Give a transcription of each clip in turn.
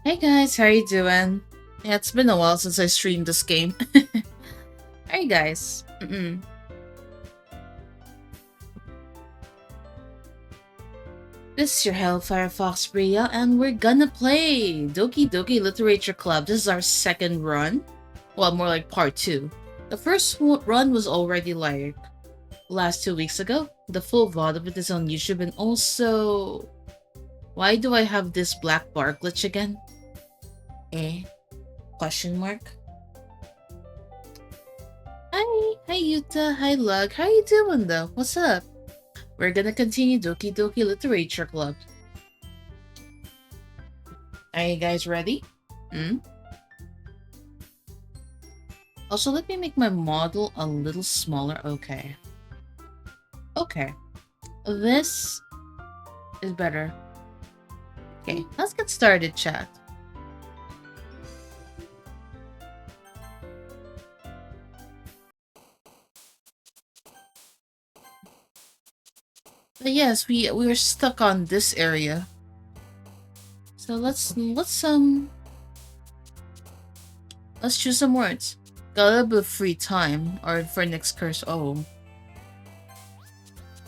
Hey guys, how you doing? Yeah, it's been a while since I streamed this game. Hey guys. This is your Hellfire Fox Bria, and we're gonna play Doki Literature Club. This is our second run. Well, more like part 2. The first run was already like last 2 weeks ago. The full VOD of it is on YouTube, and also... Why do I have this black bar glitch again? Question mark? Hi Yuta, hi Lug, how you doing though? What's up? We're gonna continue Doki Literature Club. Are you guys ready? Also, let me make my model a little smaller. Okay. This is better. Okay, let's get started, chat. But yes, we were stuck on this area. So let's choose some words. Got a little bit of free time, or for next curse. Oh,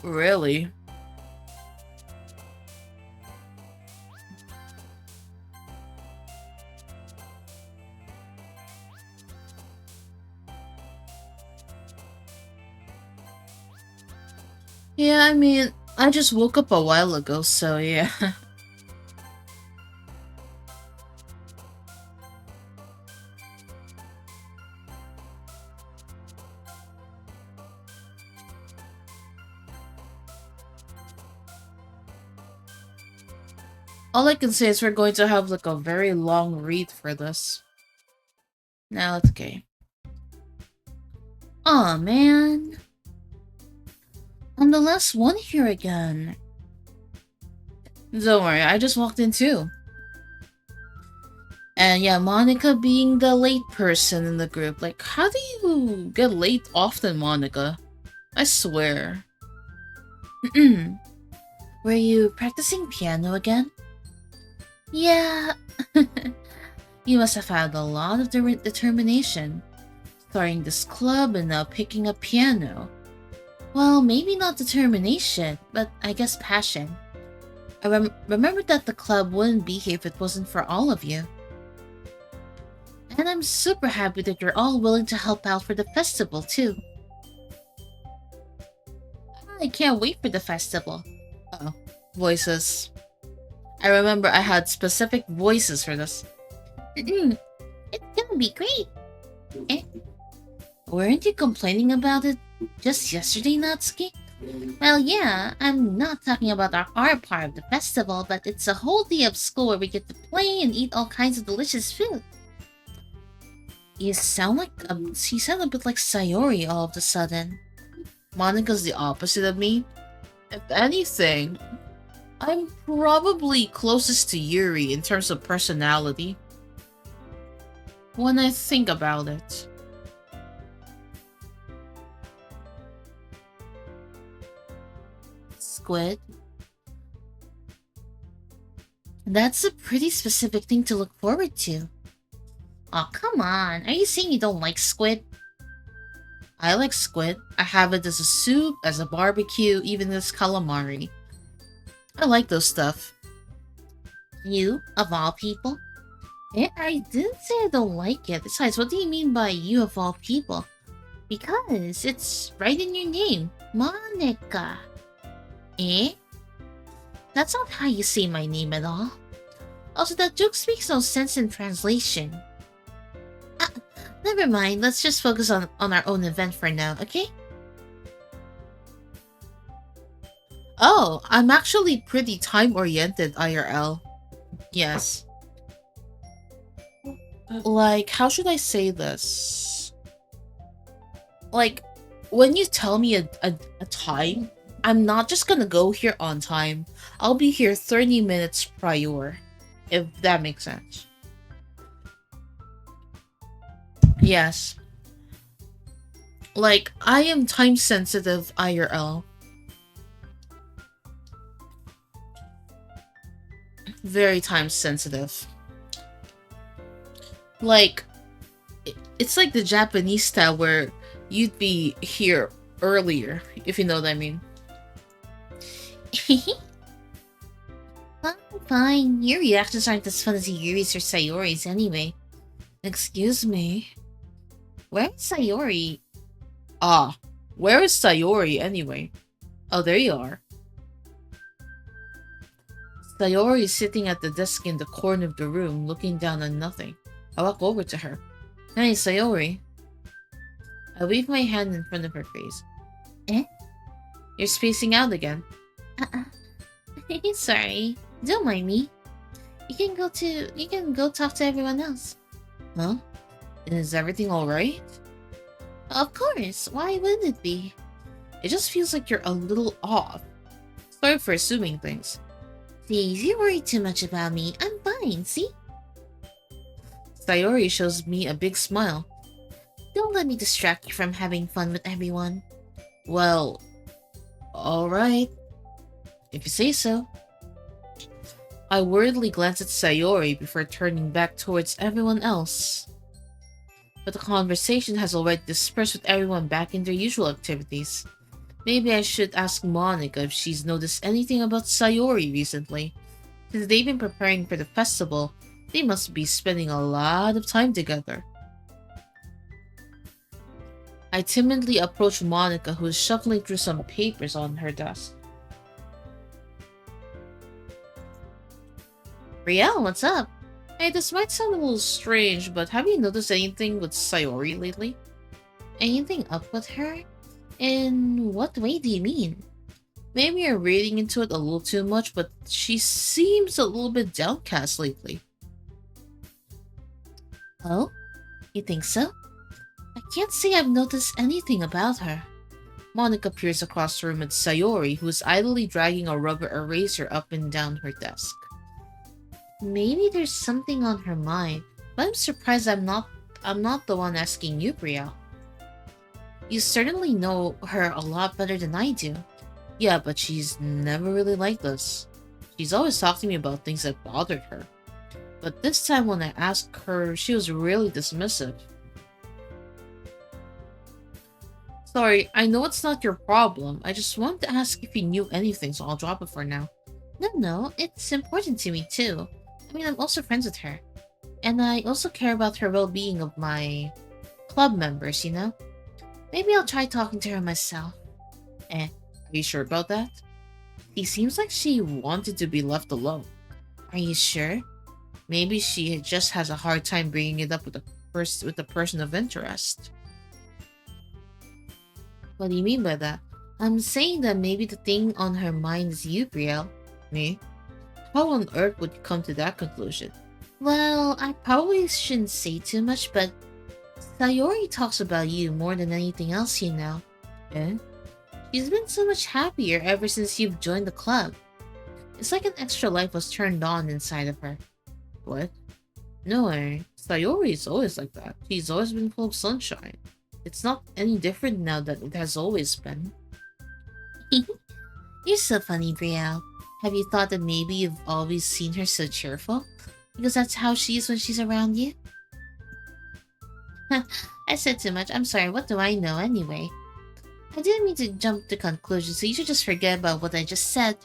really? Yeah, I mean, I just woke up a while ago, so yeah. All I can say is we're going to have like a very long read for this. Now it's okay. Aw, man. I'm the last one here again. Don't worry, I just walked in too. And yeah, Monica being the late person in the group. Like, how do you get late often, Monica? I swear. Were you practicing piano again? Yeah. You must have had a lot of determination. Starting this club and now picking up piano. Well, maybe not determination, but I guess passion. I remember that the club wouldn't be here if it wasn't for all of you. And I'm super happy that you're all willing to help out for the festival, too. I can't wait for the festival. Uh-oh. Voices. I remember I had specific voices for this. It's gonna be great. Eh? Weren't you complaining about it just yesterday, Natsuki? Well, yeah, I'm not talking about our part of the festival, but it's a whole day of school where we get to play and eat all kinds of delicious food. You sound a bit like Sayori all of a sudden. Monika's the opposite of me. If anything, I'm probably closest to Yuri in terms of personality. When I think about it. Squid? That's a pretty specific thing to look forward to. Aw, come on. Are you saying you don't like squid? I like squid. I have it as a soup, as a barbecue, even as calamari. I like those stuff. You, of all people? I didn't say I don't like it. Besides, what do you mean by you of all people? Because it's right in your name. Monica. Eh? That's not how you say my name at all. Also, that joke makes no sense in translation. Never mind, let's just focus on our own event for now, okay? Oh, I'm actually pretty time-oriented, IRL. Yes. Like, how should I say this? Like, when you tell me a time, I'm not just gonna go here on time. I'll be here 30 minutes prior, if that makes sense. Yes. Like, I am time sensitive IRL. Very time sensitive. Like, it's like the Japanese style where you'd be here earlier, if you know what I mean. Fine. Your reactions aren't as fun as Yuri's or Sayori's anyway. Excuse me. Where's Sayori? Ah, where is Sayori anyway? Oh, there you are. Sayori is sitting at the desk in the corner of the room, looking down on nothing. I walk over to her. Hey, Sayori. I wave my hand in front of her face. Eh? You're spacing out again. Sorry. Don't mind me. You can go talk to everyone else. Huh? Is everything alright? Of course. Why wouldn't it be? It just feels like you're a little off. Sorry for assuming things. Please, you worry too much about me. I'm fine, see? Sayori shows me a big smile. Don't let me distract you from having fun with everyone. Well, alright. If you say so. I worriedly glance at Sayori before turning back towards everyone else. But the conversation has already dispersed with everyone back in their usual activities. Maybe I should ask Monica if she's noticed anything about Sayori recently. Since they've been preparing for the festival, they must be spending a lot of time together. I timidly approach Monica, who is shuffling through some papers on her desk. Riel, what's up? Hey, this might sound a little strange, but have you noticed anything with Sayori lately? Anything up with her? In what way do you mean? Maybe you're reading into it a little too much, but she seems a little bit downcast lately. Oh? You think so? I can't say I've noticed anything about her. Monica peers across the room at Sayori, who is idly dragging a rubber eraser up and down her desk. Maybe there's something on her mind, but I'm surprised I'm not the one asking you, Bria. You certainly know her a lot better than I do. Yeah, but she's never really like this. She's always talked to me about things that bothered her. But this time when I asked her, she was really dismissive. Sorry, I know it's not your problem. I just wanted to ask if you knew anything, so I'll drop it for now. No, it's important to me too. I mean, I'm also friends with her. And I also care about her well-being of my club members, you know? Maybe I'll try talking to her myself. Are you sure about that? It seems like she wanted to be left alone. Are you sure? Maybe she just has a hard time bringing it up with the person of interest. What do you mean by that? I'm saying that maybe the thing on her mind is you, Brielle. Me? How on earth would you come to that conclusion? Well, I probably shouldn't say too much, but Sayori talks about you more than anything else, you know. Eh? She's been so much happier ever since you've joined the club. It's like an extra light was turned on inside of her. What? No way. Sayori is always like that. She's always been full of sunshine. It's not any different now that it has always been. You're so funny, Brielle. Have you thought that maybe you've always seen her so cheerful? Because that's how she is when she's around you? I said too much. I'm sorry. What do I know anyway? I didn't mean to jump to conclusions, so you should just forget about what I just said.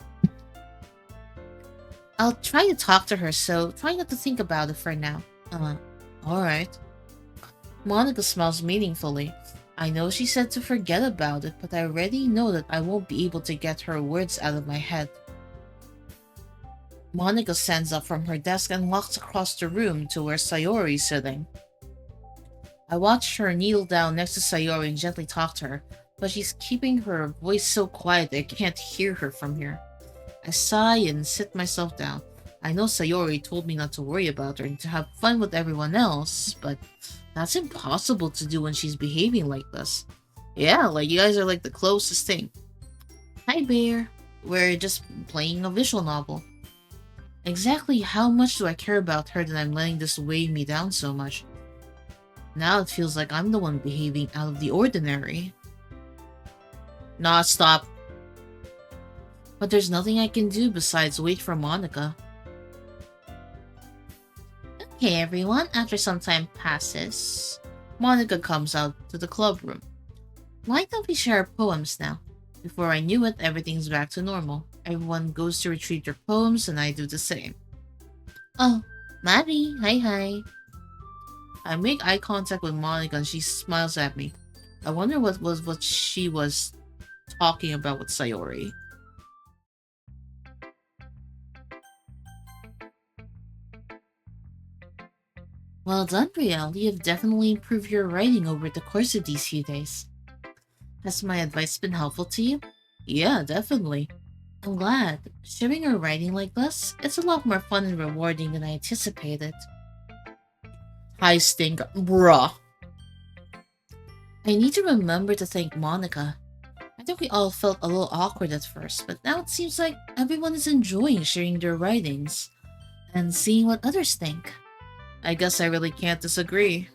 I'll try to talk to her, so try not to think about it for now. Alright. Monica smiles meaningfully. I know she said to forget about it, but I already know that I won't be able to get her words out of my head. Monica stands up from her desk and walks across the room to where Sayori is sitting. I watch her kneel down next to Sayori and gently talk to her, but she's keeping her voice so quiet that I can't hear her from here. I sigh and sit myself down. I know Sayori told me not to worry about her and to have fun with everyone else, but that's impossible to do when she's behaving like this. Yeah, like you guys are like the closest thing. Hi, Bear. We're just playing a visual novel. Exactly how much do I care about her that I'm letting this weigh me down so much? Now it feels like I'm the one behaving out of the ordinary. Nah, stop. But there's nothing I can do besides wait for Monica. Okay, everyone, after some time passes, Monica comes out to the club room. Why don't we share our poems now? Before I knew it, everything's back to normal. Everyone goes to retrieve their poems and I do the same. Oh, Maddie, hi. I make eye contact with Monica and she smiles at me. I wonder what she was talking about with Sayori. Well done, Brielle. You have definitely improved your writing over the course of these few days. Has my advice been helpful to you? Yeah, definitely. I'm glad. Sharing your writing like this, it's a lot more fun and rewarding than I anticipated. Hi, Stink. Bruh. I need to remember to thank Monica. I think we all felt a little awkward at first, but now it seems like everyone is enjoying sharing their writings and seeing what others think. I guess I really can't disagree.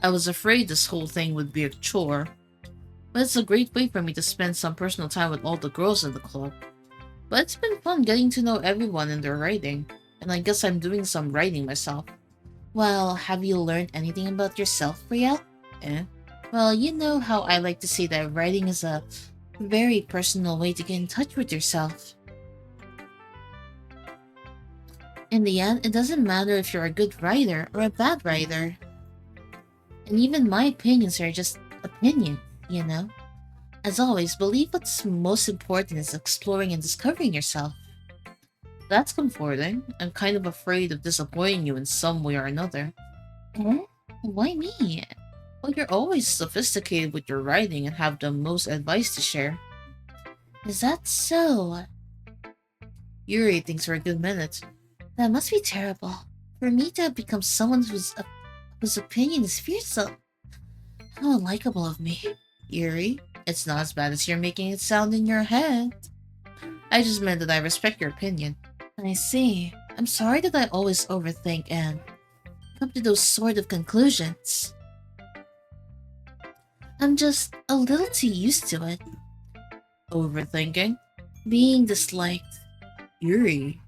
I was afraid this whole thing would be a chore, but it's a great way for me to spend some personal time with all the girls in the club. But it's been fun getting to know everyone and their writing, and I guess I'm doing some writing myself. Well, have you learned anything about yourself, Brielle? Well, you know how I like to say that writing is a very personal way to get in touch with yourself. In the end, it doesn't matter if you're a good writer or a bad writer. And even my opinions are just opinions, you know? As always, believe what's most important is exploring and discovering yourself. That's comforting. I'm kind of afraid of disappointing you in some way or another. Why me? Well, you're always sophisticated with your writing and have the most advice to share. Is that so? Yuri thinks for a good minute. That must be terrible. For me to have become someone whose opinion is fearsome. How unlikable of me. Yuri, it's not as bad as you're making it sound in your head. I just meant that I respect your opinion. I see. I'm sorry that I always overthink and come to those sort of conclusions. I'm just a little too used to it. Overthinking? Being disliked. Yuri.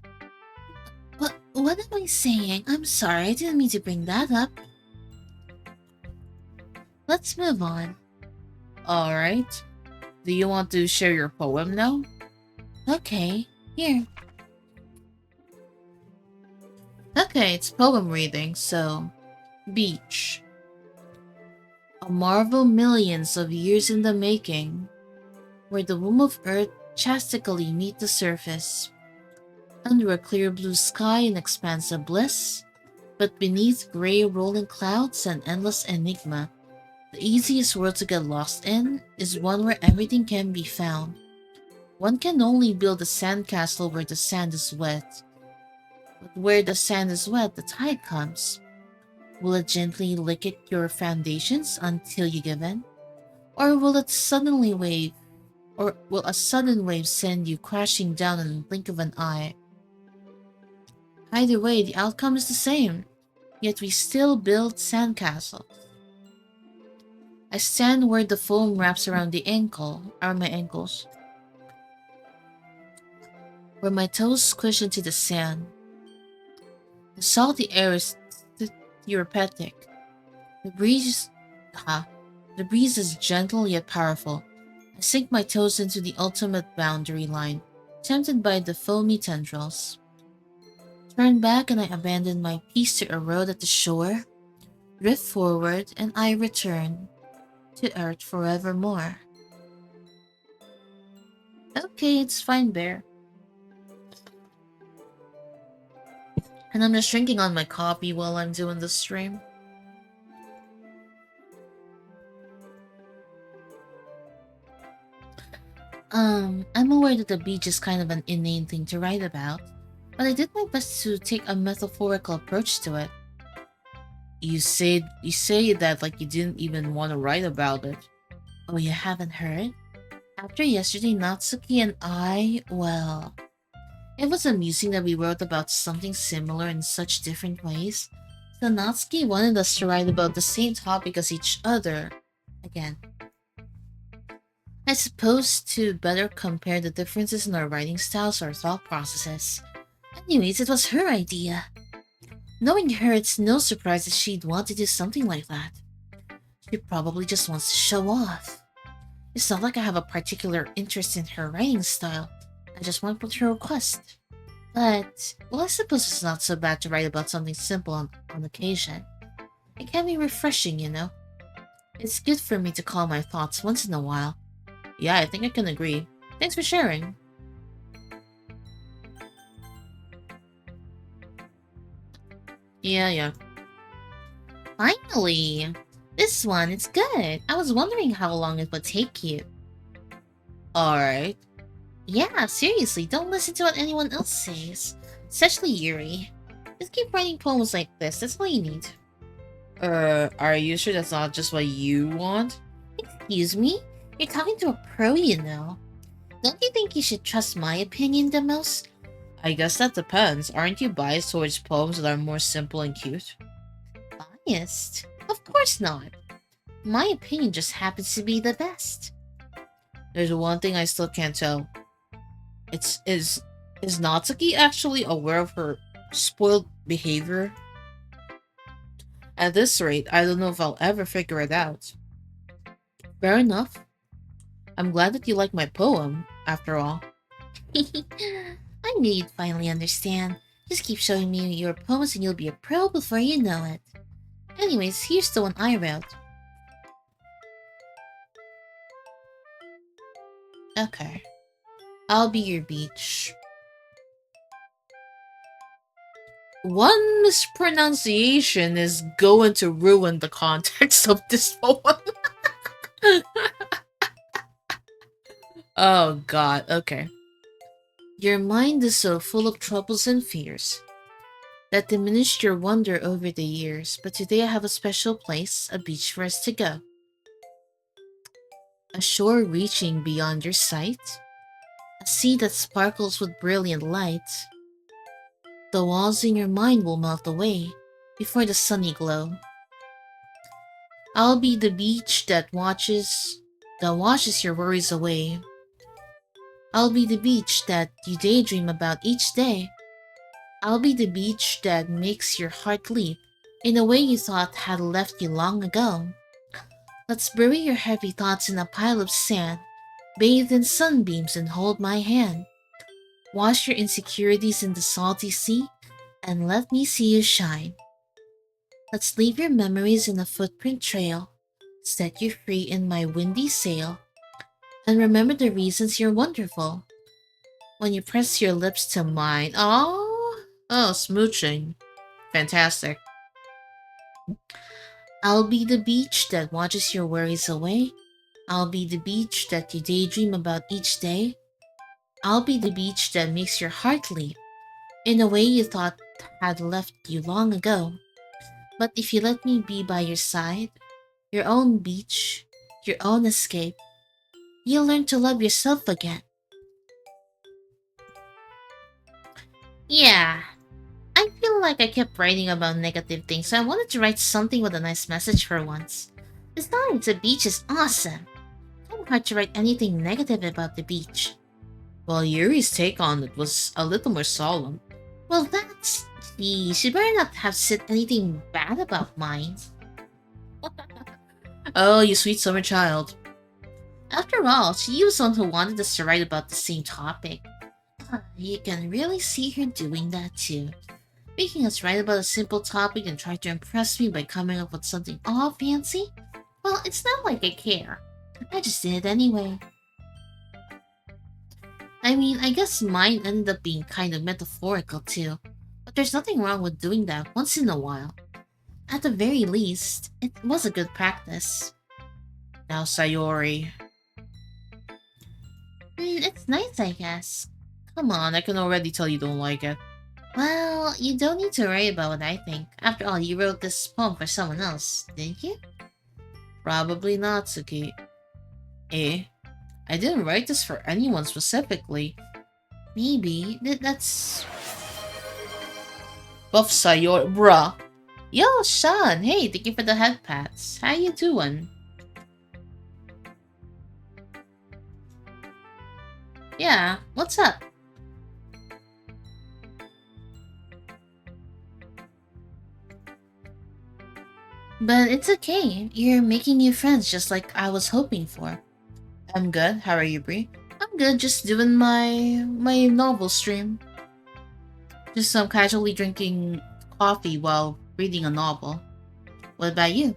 What am I saying? I'm sorry, I didn't mean to bring that up. Let's move on. Alright. Do you want to share your poem now? Okay, here. Okay, it's poem reading, so beach. A marvel millions of years in the making, where the womb of earth chastically meet the surface, under a clear blue sky and expanse of bliss, but beneath gray rolling clouds and endless enigma. The easiest world to get lost in is one where everything can be found. One can only build a sandcastle where the sand is wet, but where the sand is wet, the tide comes. Will it gently lick at your foundations until you give in? Or will it suddenly wave, or will a sudden wave send you crashing down in the blink of an eye? Either way, the outcome is the same, yet we still build sandcastles. I stand where the foam wraps around my ankles, where my toes squish into the sand. The salty air is therapeutic. The breeze, ha, the breeze is gentle yet powerful. I sink my toes into the ultimate boundary line, tempted by the foamy tendrils. Turn back and I abandon my piece to erode at the shore, drift forward, and I return to Earth forevermore. Okay, it's fine, Bear. And I'm just drinking on my coffee while I'm doing the stream. I'm aware that the beach is kind of an inane thing to write about, but I did my best to take a metaphorical approach to it. You say that like you didn't even want to write about it. Oh, you haven't heard? After yesterday, Natsuki and I, well, it was amusing that we wrote about something similar in such different ways. So Natsuki wanted us to write about the same topic as each other. Again, I suppose to better compare the differences in our writing styles or thought processes. Anyways, it was her idea. Knowing her, it's no surprise that she'd want to do something like that. She probably just wants to show off. It's not like I have a particular interest in her writing style. I just went with her request. But, well, I suppose it's not so bad to write about something simple on occasion. It can be refreshing, you know? It's good for me to call my thoughts once in a while. Yeah, I think I can agree. Thanks for sharing. Yeah. Finally! This one, it's good. I was wondering how long it would take you. Alright. Yeah, seriously, don't listen to what anyone else says. Especially Yuri. Just keep writing poems like this, that's all you need. Are you sure that's not just what you want? Excuse me? You're talking to a pro, you know. Don't you think you should trust my opinion the most? I guess that depends. Aren't you biased towards poems that are more simple and cute? Biased? Of course not. My opinion just happens to be the best. There's one thing I still can't tell. Is Natsuki actually aware of her spoiled behavior? At this rate, I don't know if I'll ever figure it out. Fair enough. I'm glad that you like my poem, after all. I knew you'd finally understand. Just keep showing me your poems and you'll be a pro before you know it. Anyways, here's the one I wrote. Okay. I'll be your beach. One mispronunciation is going to ruin the context of this poem. Oh god, okay. Your mind is so full of troubles and fears that diminished your wonder over the years, but today I have a special place, a beach for us to go. A shore reaching beyond your sight, a sea that sparkles with brilliant light. The walls in your mind will melt away before the sunny glow. I'll be the beach that washes your worries away. I'll be the beach that you daydream about each day. I'll be the beach that makes your heart leap in a way you thought had left you long ago. Let's bury your heavy thoughts in a pile of sand, bathe in sunbeams and hold my hand. Wash your insecurities in the salty sea and let me see you shine. Let's leave your memories in a footprint trail, set you free in my windy sail, and remember the reasons you're wonderful. When you press your lips to mine, oh, smooching. Fantastic. I'll be the beach that washes your worries away. I'll be the beach that you daydream about each day. I'll be the beach that makes your heart leap in a way you thought had left you long ago. But if you let me be by your side, your own beach, your own escape, you'll learn to love yourself again. Yeah, I feel like I kept writing about negative things, so I wanted to write something with a nice message for once. Besides, the beach is awesome. Kind of hard to write anything negative about the beach. Well, Yuri's take on it was a little more solemn. Well, that's... Geez, you better not have said anything bad about mine. Oh, you sweet summer child. After all, she was the one who wanted us to write about the same topic. You can really see her doing that too. Making us write about a simple topic and try to impress me by coming up with something all fancy? Well, it's not like I care. I just did it anyway. I mean, I guess mine ended up being kind of metaphorical too. But there's nothing wrong with doing that once in a while. At the very least, it was a good practice. Now, Sayori. It's nice, I guess. Come on, I can already tell you don't like it. Well, you don't need to worry about what I think. After all, you wrote this poem for someone else, didn't you? Probably not, Suki. Eh? I didn't write this for anyone specifically. Maybe. That's... Buff Sayori... Bruh. Yo, Sean! Hey, thank you for the head pats. How you doing? Yeah, what's up? But it's okay. You're making new friends just like I was hoping for. I'm good. How are you, Brie? I'm good, just doing my novel stream. Just casually drinking coffee while reading a novel. What about you?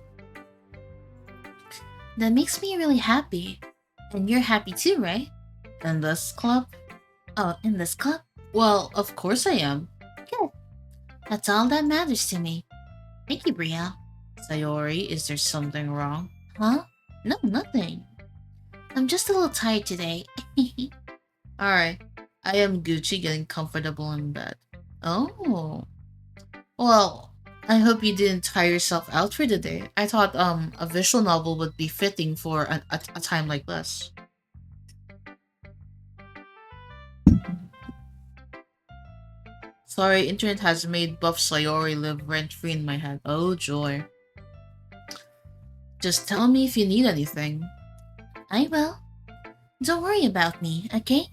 That makes me really happy. And you're happy too, right? In this club? Oh, in this club? Well, of course I am. Good. That's all that matters to me. Thank you, Brielle. Sayori, is there something wrong? Huh? No, nothing. I'm just a little tired today. Alright. I am Gucci getting comfortable in bed. Oh. Well, I hope you didn't tire yourself out for the day. I thought a visual novel would be fitting for a time like this. Sorry, internet has made Buff Sayori live rent-free in my head. Oh joy. Just tell me if you need anything. I will. Don't worry about me, okay?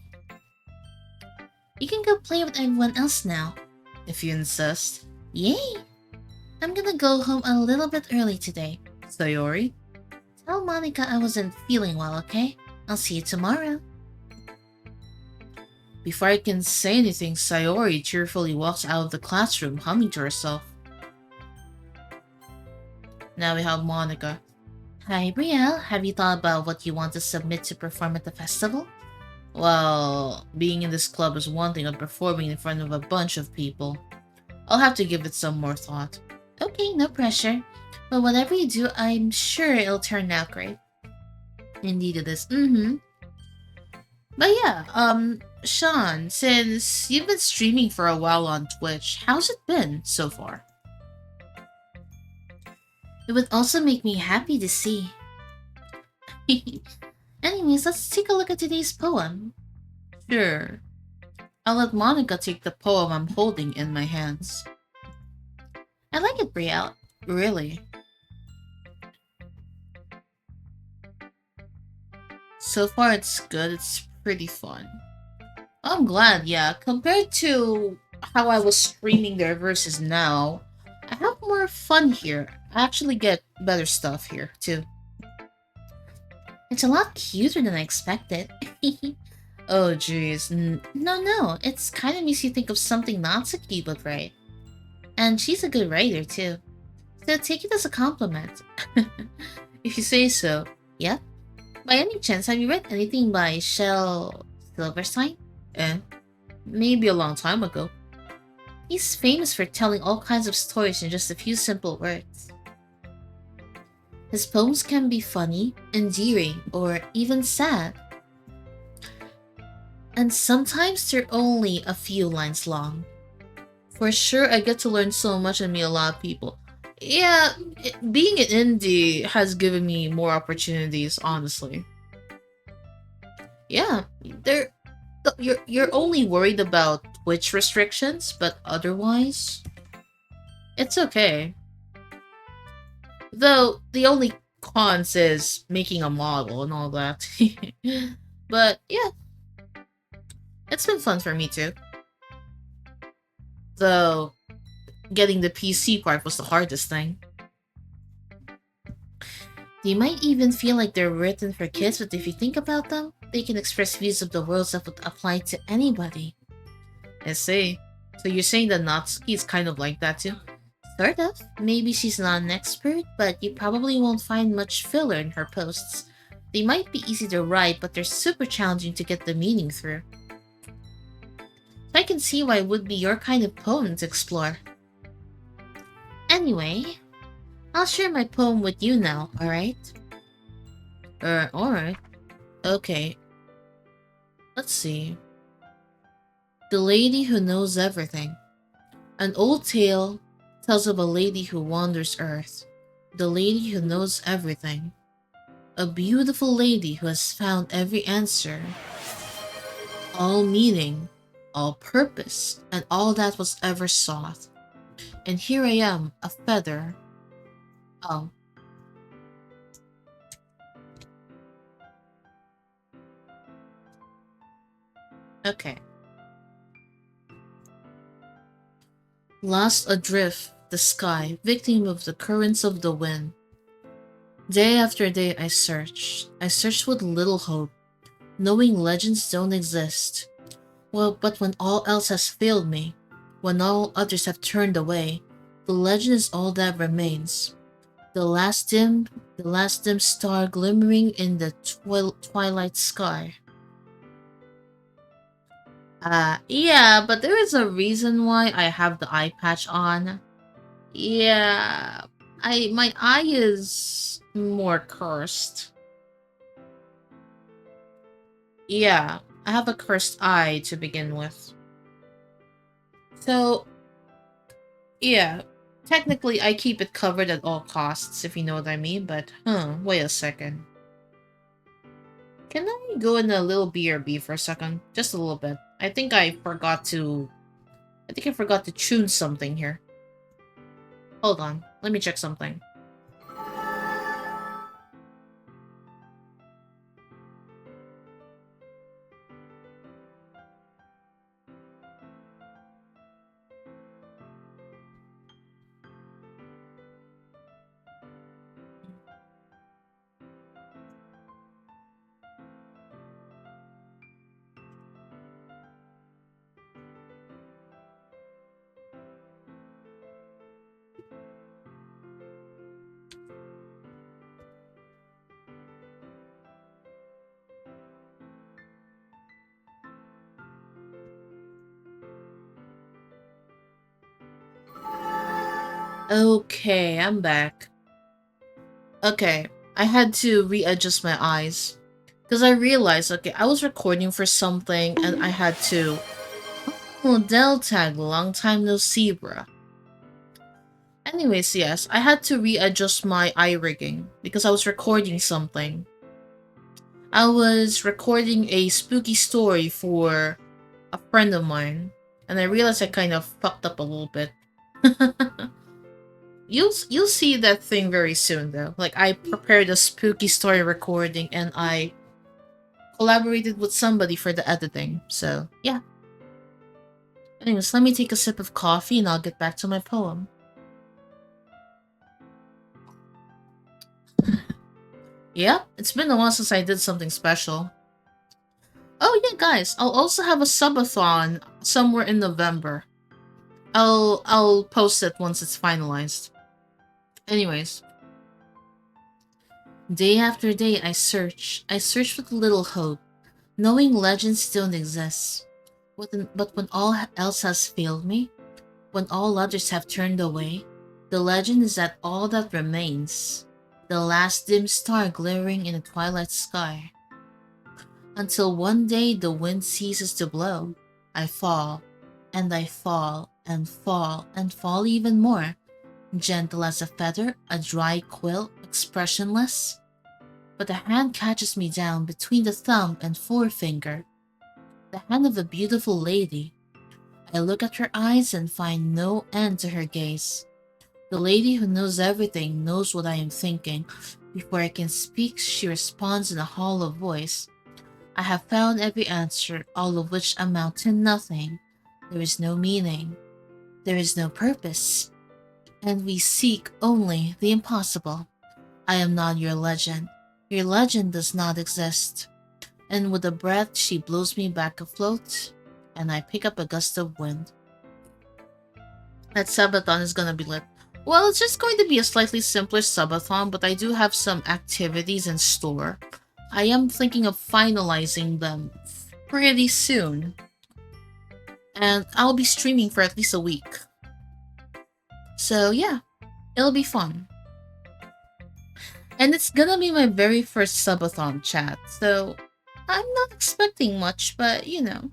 You can go play with everyone else now. If you insist. Yay! I'm gonna go home a little bit early today. Sayori? Tell Monica I wasn't feeling well, okay? I'll see you tomorrow. Before I can say anything, Sayori cheerfully walks out of the classroom, humming to herself. Now we have Monica. Hi, Brielle. Have you thought about what you want to submit to perform at the festival? Well, being in this club is one thing, but performing in front of a bunch of people. I'll have to give it some more thought. Okay, no pressure. But whatever you do, I'm sure it'll turn out great. Indeed it is. But yeah, Sean, since you've been streaming for a while on Twitch, how's it been so far? It would also make me happy to see. Anyways, let's take a look at today's poem. Sure. I'll let Monica take the poem I'm holding in my hands. I like it, Brielle. Really. So far it's good, it's pretty fun. I'm glad, yeah. Compared to how I was streaming their verses now, I have more fun here. I actually get better stuff here, too. It's a lot cuter than I expected. Oh jeez, no, it kind of makes you think of something not so cute, but right. And she's a good writer, too. So take it as a compliment. If you say so. Yep. By any chance, have you read anything by Shel Silverstein? Eh, maybe a long time ago. He's famous for telling all kinds of stories in just a few simple words. His poems can be funny, endearing, or even sad. And sometimes they're only a few lines long. For sure, I get to learn so much and meet a lot of people. Yeah, being an indie has given me more opportunities, honestly. Yeah, they're you're only worried about Twitch restrictions, but otherwise, it's okay. Though the only cons is making a model and all that. But yeah, it's been fun for me too. Though getting the PC part was the hardest thing. They might even feel like they're written for kids, but if you think about them, they can express views of the world that would apply to anybody. I see. So you're saying that Natsuki is kind of like that too? Sort of. Maybe she's not an expert, but you probably won't find much filler in her posts. They might be easy to write, but they're super challenging to get the meaning through. So I can see why it would be your kind of poem to explore. Anyway, I'll share my poem with you now, alright? Alright. Okay. Let's see. The Lady Who Knows Everything. An old tale tells of a lady who wanders Earth. The lady who knows everything. A beautiful lady who has found every answer. All meaning, all purpose, and all that was ever sought. And here I am, a feather. Oh. Okay. Lost adrift, the sky, victim of the currents of the wind. Day after day I searched. I searched with little hope, knowing legends don't exist. Well, but when all else has failed me, when all others have turned away, the legend is all that remains. The last dim star glimmering in the twilight sky. Yeah, but there is a reason why I have the eye patch on. Yeah, my eye is more cursed. Yeah, I have a cursed eye to begin with. So, yeah, technically I keep it covered at all costs, if you know what I mean, but, wait a second. Can I go in a little BRB for a second? Just a little bit. I think I forgot to tune something here. Hold on, let me check something. Okay, I'm back. Okay, I had to readjust my eyes. Because I realized, okay, I was recording for something and I had to... Oh, Del tag, long time no see, bruh. Anyways, yes, I had to readjust my eye rigging because I was recording something. I was recording a spooky story for a friend of mine, and I realized I kind of fucked up a little bit. You'll see that thing very soon though. Like, I prepared a spooky story recording and I collaborated with somebody for the editing. So yeah. Anyways, let me take a sip of coffee and I'll get back to my poem. Yeah, it's been a while since I did something special. Oh yeah, guys, I'll also have a subathon somewhere in November. I'll post it once it's finalized. Anyways, day after day I search. I search with little hope, knowing legends don't exist. But when all else has failed me, when all others have turned away, the legend is that all that remains, the last dim star glimmering in the twilight sky. Until one day the wind ceases to blow, I fall, and I fall, and fall, and fall even more, gentle as a feather, a dry quill, expressionless. But a hand catches me down between the thumb and forefinger, the hand of a beautiful lady. I look at her eyes and find no end to her gaze. The lady who knows everything knows what I am thinking. Before I can speak, she responds in a hollow voice. I have found every answer, all of which amount to nothing. There is no meaning. There is no purpose. And we seek only the impossible. I am not your legend. Your legend does not exist. And with a breath, she blows me back afloat, and I pick up a gust of wind. That subathon is gonna be lit. Well, it's just going to be a slightly simpler subathon, but I do have some activities in store. I am thinking of finalizing them pretty soon. And I'll be streaming for at least a week. So yeah, it'll be fun. And it's gonna be my very first subathon chat, so I'm not expecting much, but you know.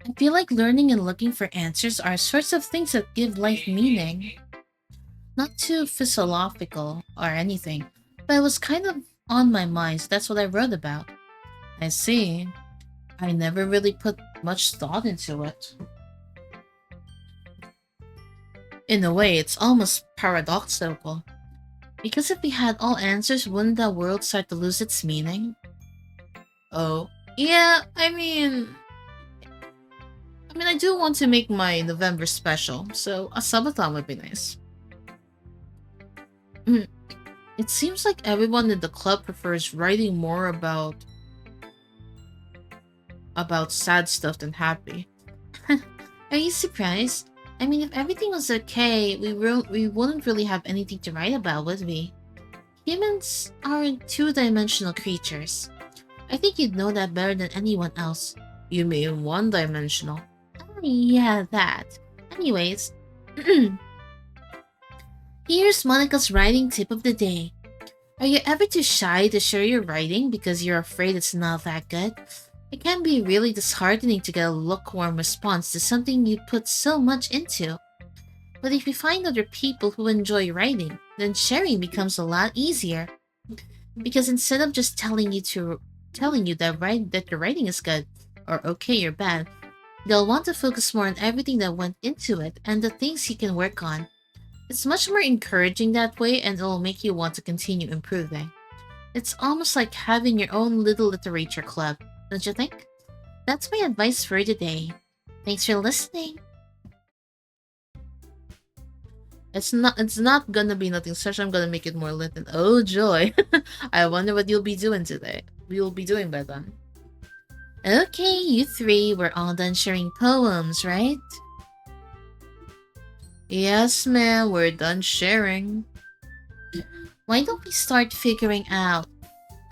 I feel like learning and looking for answers are sorts of things that give life meaning. Not too philosophical or anything, but it was kind of on my mind, so that's what I wrote about. I see. I never really put much thought into it. In a way, it's almost paradoxical. Because if we had all answers, wouldn't the world start to lose its meaning? Oh, yeah, I do want to make my November special, so a subathon would be nice. It seems like everyone in the club prefers writing more about sad stuff than happy. Are you surprised? I mean, if everything was okay, we wouldn't really have anything to write about, would we? Humans aren't two-dimensional creatures. I think you'd know that better than anyone else. You mean one-dimensional? Yeah, that. Anyways, here's Monica's writing tip of the day. Are you ever too shy to share your writing because you're afraid it's not that good? It can be really disheartening to get a lukewarm response to something you put so much into. But if you find other people who enjoy writing, then sharing becomes a lot easier. Because instead of just telling you that your writing is good, or okay or bad, they'll want to focus more on everything that went into it and the things you can work on. It's much more encouraging that way, and it'll make you want to continue improving. It's almost like having your own little literature club, don't you think? That's my advice for today. Thanks for listening. It's not gonna be nothing special. I'm gonna make it more lit, and oh joy. I wonder what you'll be doing today. We'll be doing by then. Okay, you three, we're all done sharing poems, right? Yes, ma'am, we're done sharing. Why don't we start figuring out?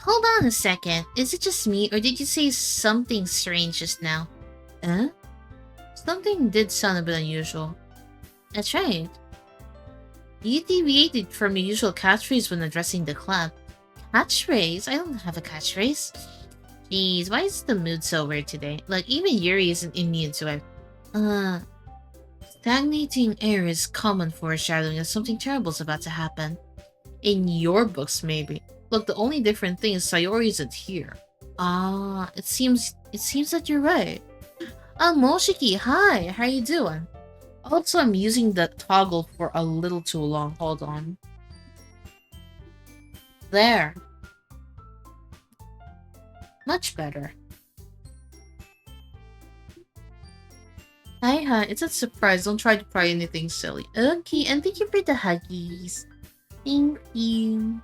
Hold on a second, is it just me, or did you say something strange just now? Huh? Something did sound a bit unusual. That's right. You deviated from your usual catchphrase when addressing the club. Catchphrase? I don't have a catchphrase. Jeez, why is the mood so weird today? Like, even Yuri isn't immune to it. Stagnating air is common foreshadowing that something terrible is about to happen. In your books, maybe. Look, the only different thing is Sayori isn't here. Ah, it seems that you're right. Moshiki, hi, how you doing? Also, I'm using the toggle for a little too long. Hold on. There. Much better. Hi, it's a surprise. Don't try to pry anything silly. Okay, and thank you for the huggies. Thank you.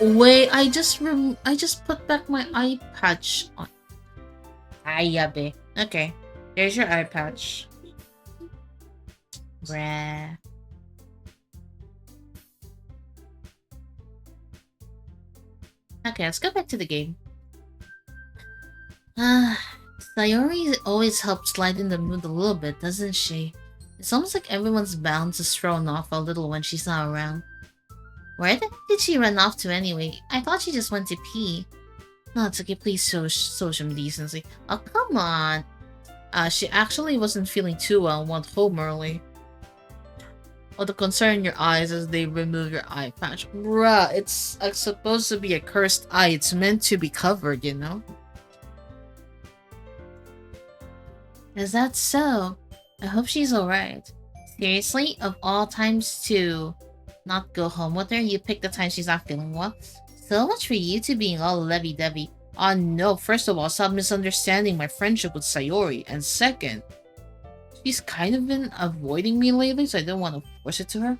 Wait, I just put back my eye patch on. Ayabe. Okay, here's your eye patch. Bruh. Okay, let's go back to the game. Ah, Sayori always helps lighten the mood a little bit, doesn't she? It's almost like everyone's balance is thrown off a little when she's not around. Where the heck did she run off to anyway? I thought she just went to pee. No, it's okay, please show some decency. Oh, come on. She actually wasn't feeling too well and went home early. Oh, the concern in your eyes as they remove your eye patch. Bruh, it's supposed to be a cursed eye. It's meant to be covered, you know? Is that so? I hope she's alright. Seriously? Of all times to not go home with her, you pick the time she's not feeling well? So much for you two being all lovey-dovey. No, first of all, stop misunderstanding my friendship with Sayori. And second, she's kind of been avoiding me lately, so I don't want to force it to her.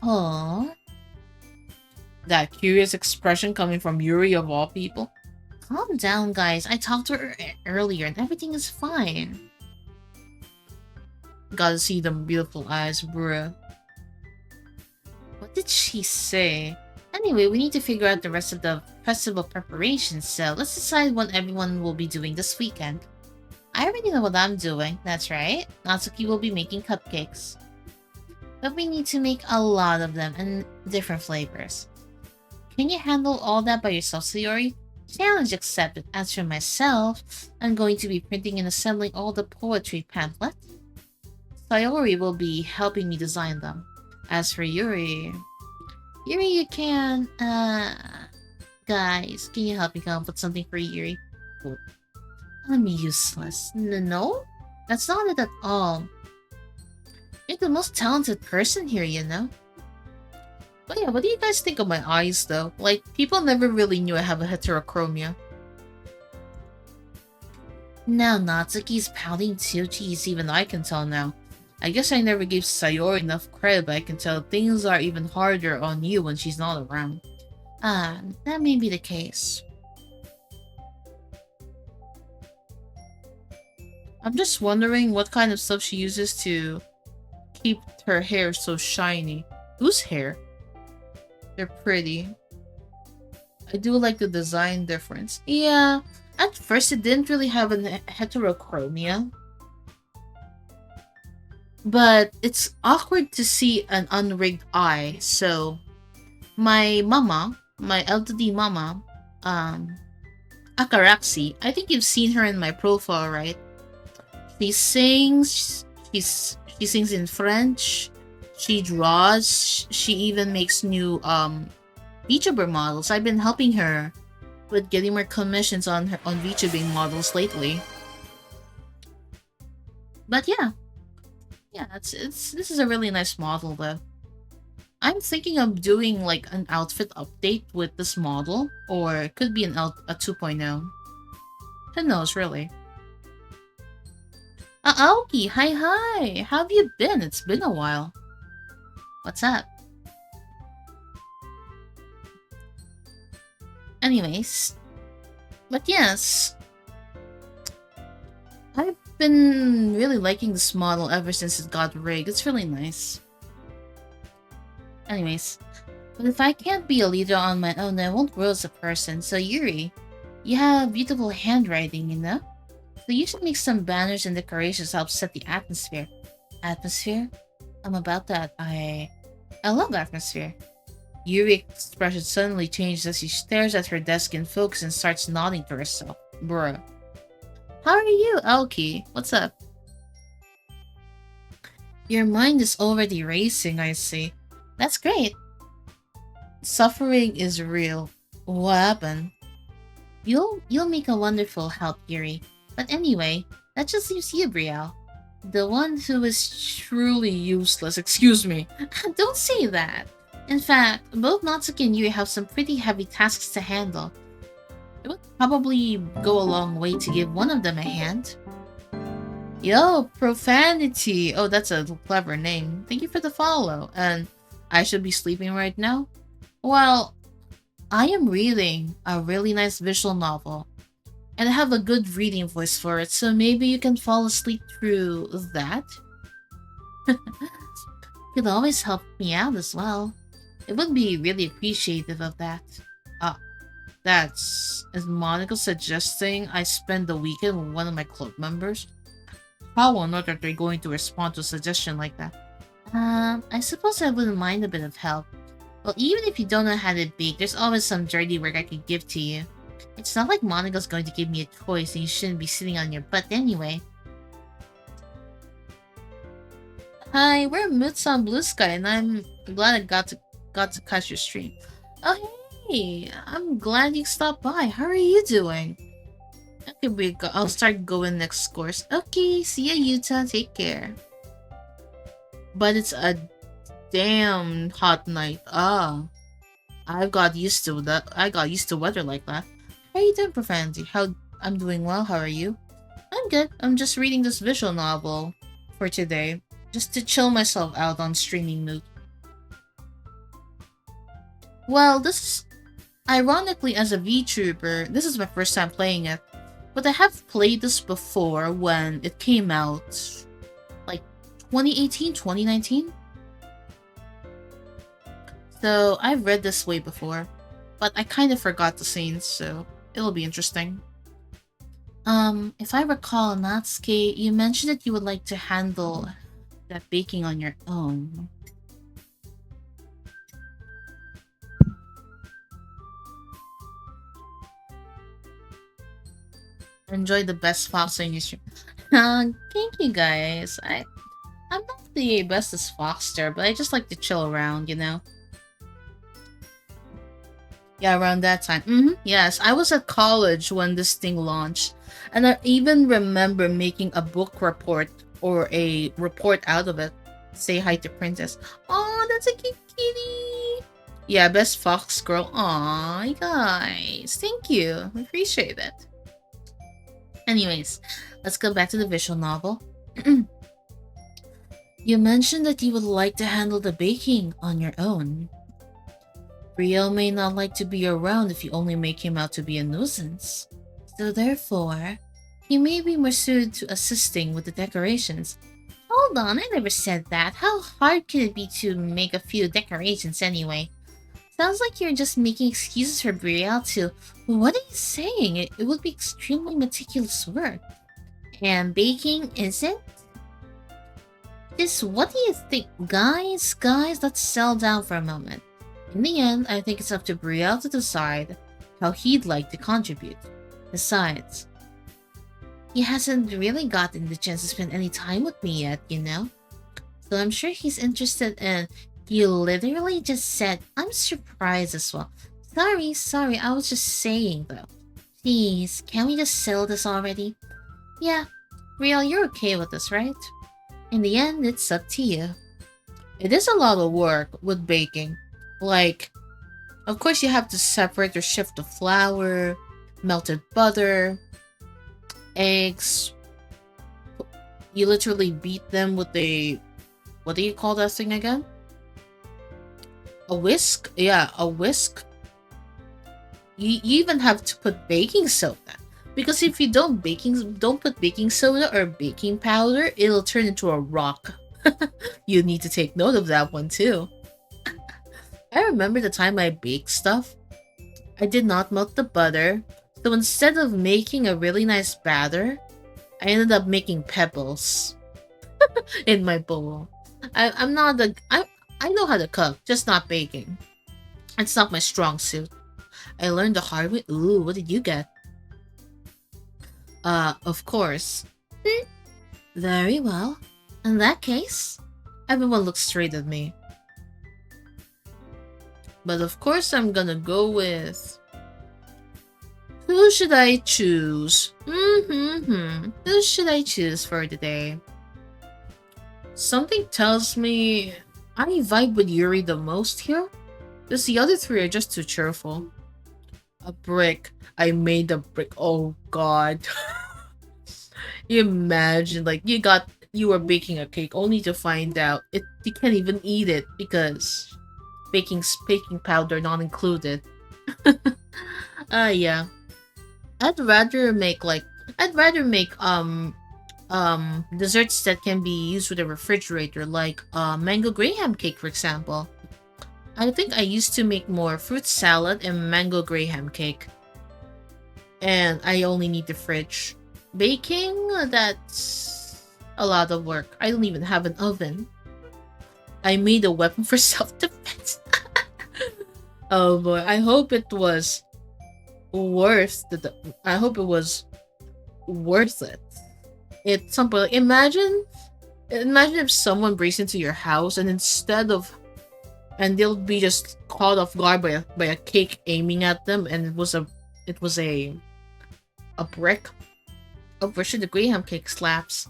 Aww. That curious expression coming from Yuri of all people. Calm down, guys. I talked to her earlier and everything is fine. Gotta see them beautiful eyes, bruh. What did she say? Anyway, we need to figure out the rest of the festival preparations, so let's decide what everyone will be doing this weekend. I already know what I'm doing, that's right. Natsuki will be making cupcakes. But we need to make a lot of them and different flavors. Can you handle all that by yourself, Sayori? Challenge accepted. As for myself, I'm going to be printing and assembling all the poetry pamphlets. Sayori will be helping me design them. As for Yuri, you can, guys, can you help me come up with something for Yuri? Oh, I'm useless. No? That's not it at all. You're the most talented person here, you know? But yeah, what do you guys think of my eyes, though? Like, people never really knew I have a heterochromia. Now Natsuki's pouting too. Geez, even I can tell now. I guess I never gave Sayori enough credit, but I can tell things are even harder on you when she's not around. That may be the case. I'm just wondering what kind of stuff she uses to keep her hair so shiny. Whose hair? They're pretty. I do like the design difference. Yeah, at first it didn't really have a heterochromia. But it's awkward to see an unrigged eye, so my mama, my elderly mama, Akaraxi, I think you've seen her in my profile, right? She sings, she sings in French, she draws, she even makes new VTuber models. I've been helping her with getting more commissions on VTubing models lately. But yeah. Yeah, this is a really nice model though. I'm thinking of doing like an outfit update with this model, or it could be a 2.0. Who knows, really? Aoki, hi! How have you been? It's been a while. What's up? Anyways, but yes, I've been really liking this model ever since it got rigged. It's really nice. Anyways, but if I can't be a leader on my own, I won't grow as a person. So Yuri, you have beautiful handwriting, you know? So you should make some banners and decorations to help set the atmosphere. Atmosphere? I'm about that. I love atmosphere. Yuri's expression suddenly changes as she stares at her desk in focus and starts nodding to herself. Bruh. How are you, Aoki? What's up? Your mind is already racing, I see. That's great. Suffering is real. What happened? You'll make a wonderful help, Yuri. But anyway, that just leaves you, Brielle. The one who is truly useless. Excuse me. Don't say that. In fact, both Natsuki and Yuri have some pretty heavy tasks to handle. It would probably go a long way to give one of them a hand. Yo, Profanity! Oh, that's a clever name. Thank you for the follow. And I should be sleeping right now? Well, I am reading a really nice visual novel, and I have a good reading voice for it, so maybe you can fall asleep through that? Could always help me out as well. It would be really appreciative of that. Ah, is Monica suggesting I spend the weekend with one of my club members? How on earth are they going to respond to a suggestion like that? I suppose I wouldn't mind a bit of help. Well, even if you don't know how to bake, there's always some dirty work I could give to you. It's not like Monica's going to give me a choice and you shouldn't be sitting on your butt anyway. Hi, we're Moods on Blue Sky, and I'm glad I got to catch your stream. Oh hey, I'm glad you stopped by. How are you doing? Okay, I'll start going next course. Okay, see ya, Utah. Take care. But it's a damn hot night. I got used to that. I got used to weather like that. How are you doing, Profanity? I'm doing well. How are you? I'm good. I'm just reading this visual novel for today, just to chill myself out on streaming mood. Well, this is ironically as a VTuber, this is my first time playing it, but I have played this before when it came out, like 2018, 2019. So I've read this way before, but I kind of forgot the scenes, so it'll be interesting. If I recall, Natsuki, you mentioned that you would like to handle that baking on your own. Enjoy the best fox in your stream. Thank you guys. I'm not the bestest foxter, but I just like to chill around, you know? Yeah, around that time. Yes, I was at college when this thing launched. And I even remember making a book report or a report out of it. Say hi to Princess. Oh, that's a cute kitty. Yeah, best fox girl. Aw, guys. Thank you. I appreciate it. Anyways, let's go back to the visual novel. You mentioned that you would like to handle the baking on your own. Rio may not like to be around if you only make him out to be a nuisance. So therefore, he may be more suited to assisting with the decorations. Hold on, I never said that. How hard could it be to make a few decorations anyway? Sounds like you're just making excuses for Brielle to... What are you saying? It would be extremely meticulous work. And baking isn't? Just what do you think? Guys, let's settle down for a moment. In the end, I think it's up to Brielle to decide how he'd like to contribute. Besides, he hasn't really gotten the chance to spend any time with me yet, you know? So I'm sure he's interested in... You literally just said, I'm surprised as well. Sorry, I was just saying though. Please, can we just settle this already? Yeah, Brielle, you're okay with this, right? In the end, it's up to you. It is a lot of work with baking. Like, of course you have to separate or shift the flour, melted butter, eggs. You literally beat them with a... What do you call that thing again? A whisk? Yeah, a whisk. You even have to put baking soda. Because if you don't put baking soda or baking powder, it'll turn into a rock. You need to take note of that one too. I remember the time I baked stuff. I did not melt the butter. So instead of making a really nice batter, I ended up making pebbles in my bowl. I know how to cook, just not baking. It's not my strong suit. I learned the hard way. Ooh, what did you get? Of course. Very well. In that case, everyone looks straight at me. But of course I'm gonna go with... Who should I choose? Who should I choose for today? Something tells me I vibe with Yuri the most here. Because the other three are just too cheerful. A brick. I made a brick. Oh god. You imagine, like, you were baking a cake only to find out you can't even eat it because baking powder not included. Yeah. I'd rather make like I'd rather make desserts that can be used with a refrigerator, like mango graham cake, for example. I think I used to make more fruit salad and mango graham cake, and I only need the fridge. Baking, that's a lot of work. I don't even have an oven. I made a weapon for self-defense. Oh boy, I hope it was worth I hope it was worth it. It's something like, imagine if someone breaks into your house and and they'll be just caught off guard by a cake aiming at them, and it was a brick. Oh, for sure the Graham cake slaps.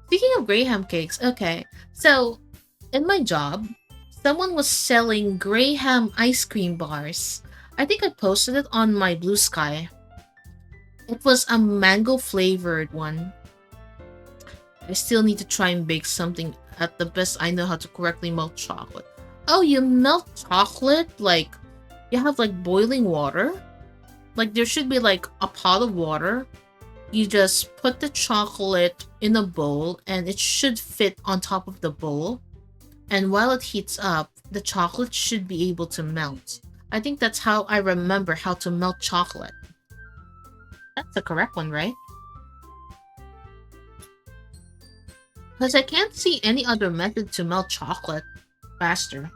Speaking of Graham cakes, okay, so in my job, someone was selling Graham ice cream bars. I think I posted it on my Blue Sky. It was a mango flavored one. I still need to try and bake something at the best I know how to correctly melt chocolate. Oh, you melt chocolate? Like, you have like boiling water? Like, there should be like a pot of water. You just put the chocolate in a bowl and it should fit on top of the bowl. And while it heats up, the chocolate should be able to melt. I think that's how I remember how to melt chocolate. That's the correct one, right? Because I can't see any other method to melt chocolate faster.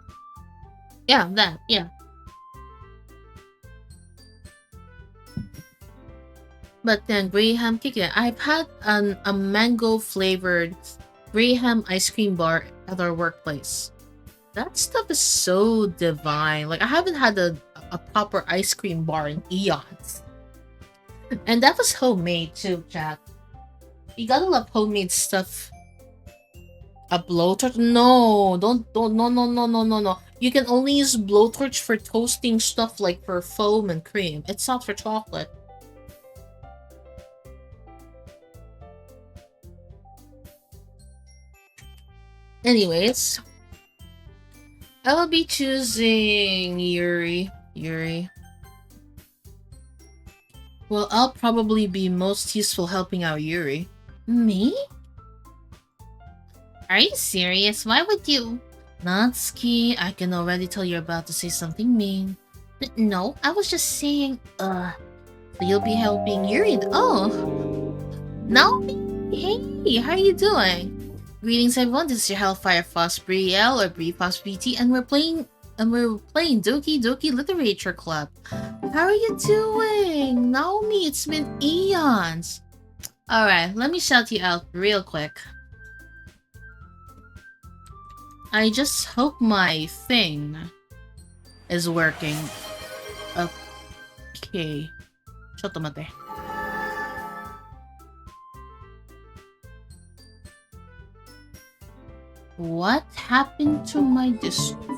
Yeah, that, yeah. But then Graham cake, yeah, I've had a mango flavored Graham ice cream bar at our workplace. That stuff is so divine. Like, I haven't had a proper ice cream bar in eons. And that was homemade too, chat. You gotta love homemade stuff. A blowtorch? No, no. You can only use blowtorch for toasting stuff like for foam and cream. It's not for chocolate. Anyways, I'll be choosing Yuri. Well, I'll probably be most useful helping out Yuri. Me? Are you serious? Why would you? Natsuki, I can already tell you're about to say something mean. No, I was just saying, so you'll be helping Yuri. Oh, Naomi? Hey, how are you doing? Greetings everyone, this is your Hellfire Fox Brielle or Brie Fox BT, and we're playing Doki Doki Literature Club. How are you doing? Naomi, it's been eons. Alright, let me shout you out real quick. I just hope my thing is working. Okay. ちょっと待って. What happened to my Discord?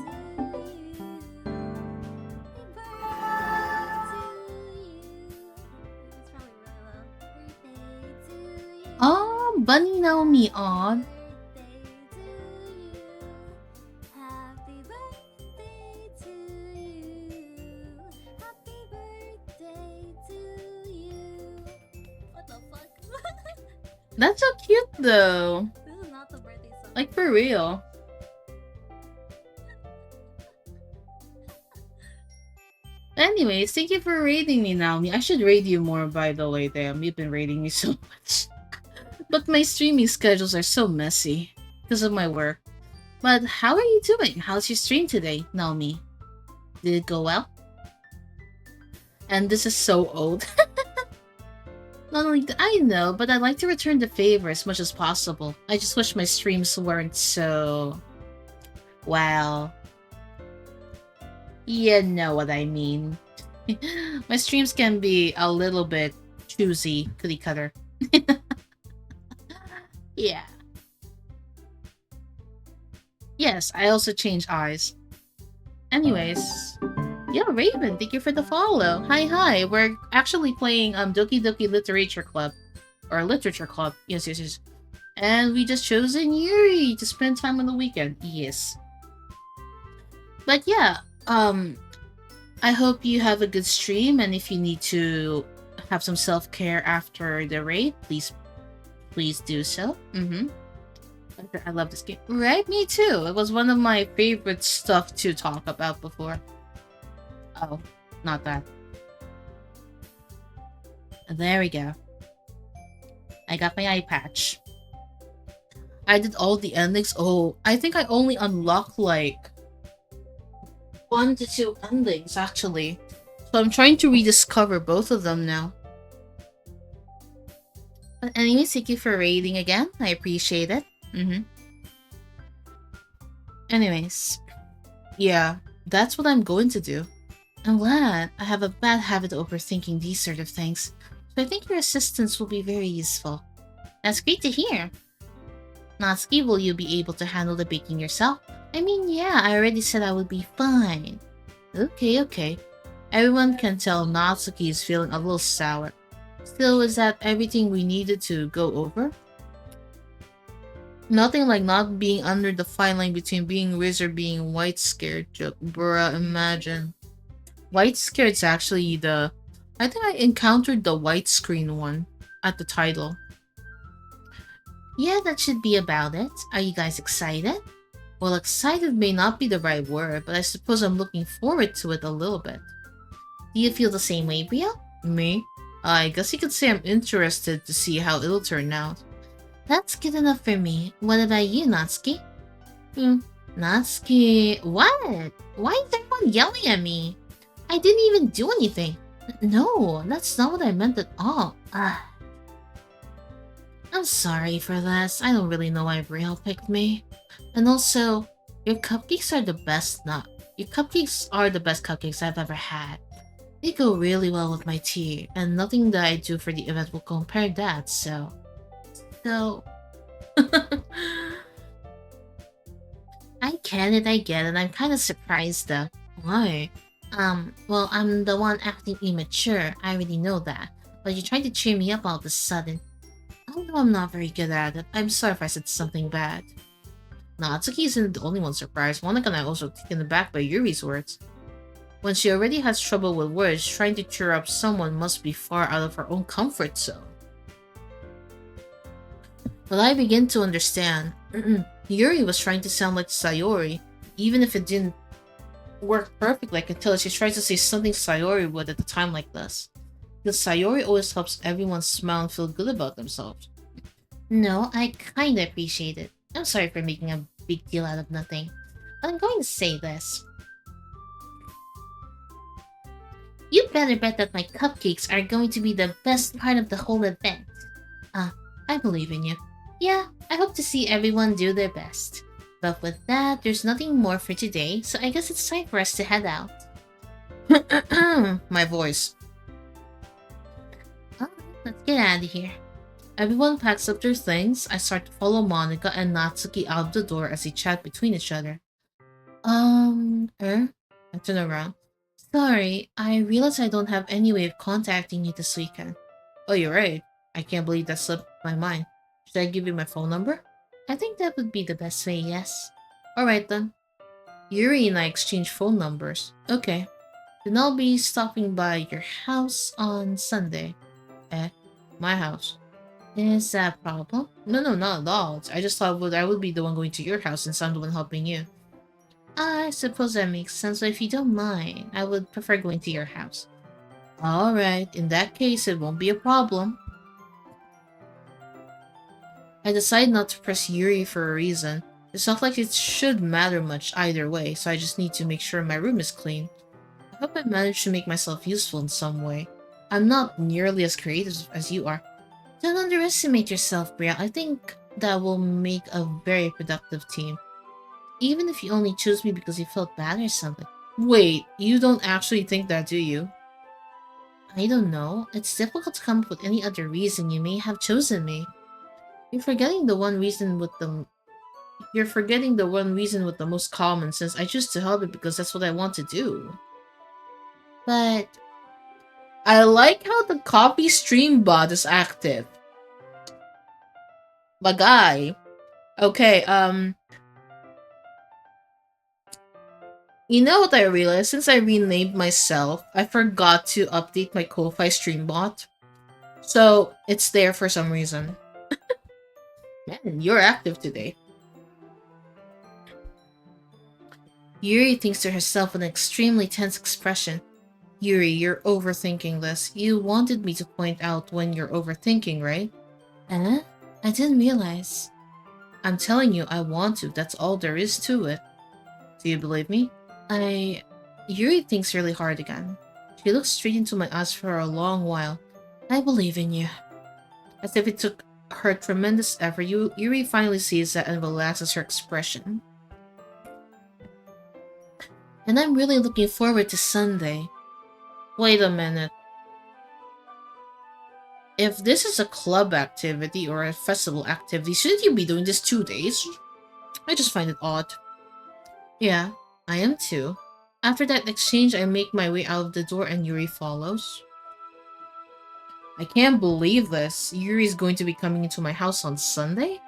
Oh, Bunny Naomi on. That's so cute though. This is not the birthday song. Like for real. Anyways, thank you for raiding me, Naomi. I should raid you more, by the way, damn. You've been raiding me so much. But my streaming schedules are so messy because of my work. But how are you doing? How's your stream today, Naomi? Did it go well? And this is so old. Not only that, I know, but I'd like to return the favor as much as possible. I just wish my streams weren't so... well... you know what I mean. My streams can be a little bit choosy, cookie cutter. Yeah. Yes, I also change eyes. Anyways, yeah, Raven, thank you for the follow. Hi. We're actually playing Doki Doki Literature Club. Or Literature Club. Yes. And we just chosen Yuri to spend time on the weekend. Yes. But yeah, I hope you have a good stream, and if you need to have some self-care after the raid, please do so. I love this game. Right, me too. It was one of my favorite stuff to talk about before. Oh, not that. There we go. I got my eye patch. I did all the endings. Oh, I think I only unlocked like 1 to 2 endings actually. So I'm trying to rediscover both of them now. But anyways, thank you for raiding again. I appreciate it. Anyways, yeah, that's what I'm going to do. I'm glad. I have a bad habit of overthinking these sort of things, so I think your assistance will be very useful. That's great to hear. Natsuki, will you be able to handle the baking yourself? I mean, yeah, I already said I would be fine. Okay. Everyone can tell Natsuki is feeling a little sour. Still, is that everything we needed to go over? Nothing like not being under the fine line between being Riz or being white scared joke. Bruh, imagine. White scared's actually the... I think I encountered the white screen one at the title. Yeah, that should be about it. Are you guys excited? Well, excited may not be the right word, but I suppose I'm looking forward to it a little bit. Do you feel the same way, Bria? Me? I guess you could say I'm interested to see how it'll turn out. That's good enough for me. What about you, Natsuki? Natsuki... What? Why is everyone yelling at me? I didn't even do anything. No, that's not what I meant at all. I'm sorry for this. I don't really know why Brielle picked me. And also, your cupcakes are the best Your cupcakes are the best cupcakes I've ever had. They go really well with my tea, and nothing that I do for the event will compare that, so... I get it. I'm kind of surprised though. Why? Well, I'm the one acting immature. I already know that. But you tried to cheer me up all of a sudden. I know I'm not very good at it. I'm sorry if I said something bad. Natsuki isn't the only one surprised. Monica and I also taken aback by Yuri's words. When she already has trouble with words, trying to cheer up someone must be far out of her own comfort zone. But I begin to understand. Yuri was trying to sound like Sayori, even if it didn't work perfectly. I can tell she tries to say something Sayori would at a time like this. Because Sayori always helps everyone smile and feel good about themselves. No, I kinda appreciate it. I'm sorry for making a big deal out of nothing. But I'm going to say this. You better bet that my cupcakes are going to be the best part of the whole event. I believe in you. Yeah, I hope to see everyone do their best. But with that, there's nothing more for today, so I guess it's time for us to head out. My voice. Alright, let's get out of here. Everyone packs up their things. I start to follow Monica and Natsuki out of the door as they chat between each other. I turn around. Sorry, I realize I don't have any way of contacting you this weekend. Oh, you're right. I can't believe that slipped my mind. Should I give you my phone number? I think that would be the best way, yes. Alright then. Yuri and I exchange phone numbers. Okay. Then I'll be stopping by your house on Sunday. My house. Is that a problem? No, not at all. I just thought I would be the one going to your house since I'm the one helping you. I suppose that makes sense, but if you don't mind, I would prefer going to your house. Alright, in that case, it won't be a problem. I decide not to press Yuri for a reason. It's not like it should matter much either way, so I just need to make sure my room is clean. I hope I manage to make myself useful in some way. I'm not nearly as creative as you are. Don't underestimate yourself, Bria. I think that will make a very productive team. Even if you only choose me because you felt bad or something. Wait, you don't actually think that, do you? I don't know. It's difficult to come up with any other reason you may have chosen me. You're forgetting the one reason with the most common sense. I choose to help it because that's what I want to do. But I like how the copy stream bot is active. Bagay. Okay, You know what I realized? Since I renamed myself, I forgot to update my Ko-Fi stream bot. So it's there for some reason. Man, you're active today. Yuri thinks to herself with an extremely tense expression. Yuri, you're overthinking this. You wanted me to point out when you're overthinking, right? Eh? I didn't realize. I'm telling you, I want to. That's all there is to it. Do you believe me? I... Yuri thinks really hard again. She looks straight into my eyes for a long while. I believe in you. As if it took her tremendous effort, Yuri finally sees that and relaxes her expression. And I'm really looking forward to Sunday. Wait a minute. If this is a club activity or a festival activity, shouldn't you be doing this 2 days? I just find it odd. Yeah, I am too. After that exchange, I make my way out of the door and Yuri follows. I can't believe this. Yuri's going to be coming into my house on Sunday?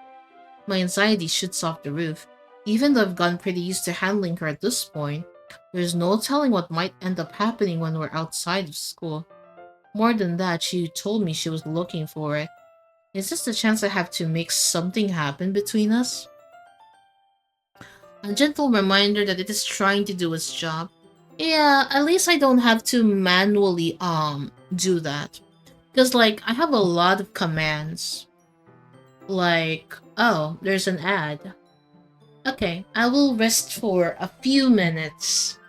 My anxiety shoots off the roof. Even though I've gotten pretty used to handling her at this point, there's no telling what might end up happening when we're outside of school. More than that, she told me she was looking for it. Is this the chance I have to make something happen between us? A gentle reminder that it is trying to do its job. Yeah, at least I don't have to manually do that. Because like I have a lot of commands. Like, oh, there's an ad. Okay, I will rest for a few minutes.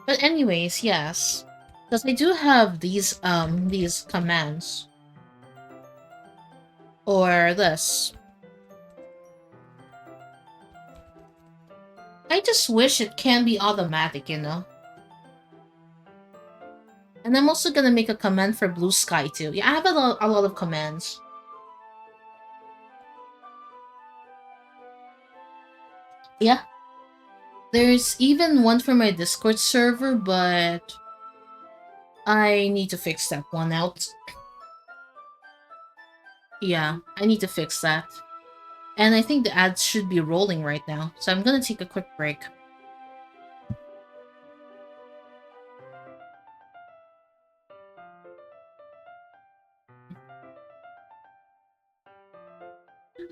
But anyways, yes. Because I do have these commands. Or this. I just wish it can be automatic, you know? And I'm also gonna make a command for Blue Sky too. Yeah, I have a lot of commands. Yeah. There's even one for my Discord server, but I need to fix that one out. Yeah, I need to fix that. And I think the ads should be rolling right now, so I'm gonna take a quick break.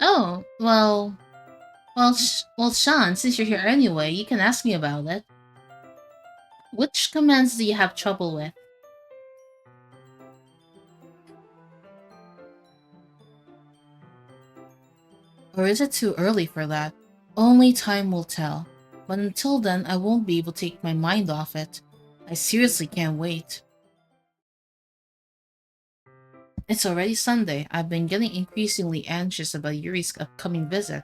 Oh, well, Sean, since you're here anyway, you can ask me about it. Which commands do you have trouble with? Or is it too early for that? Only time will tell. But until then, I won't be able to take my mind off it. I seriously can't wait. It's already Sunday. I've been getting increasingly anxious about Yuri's upcoming visit.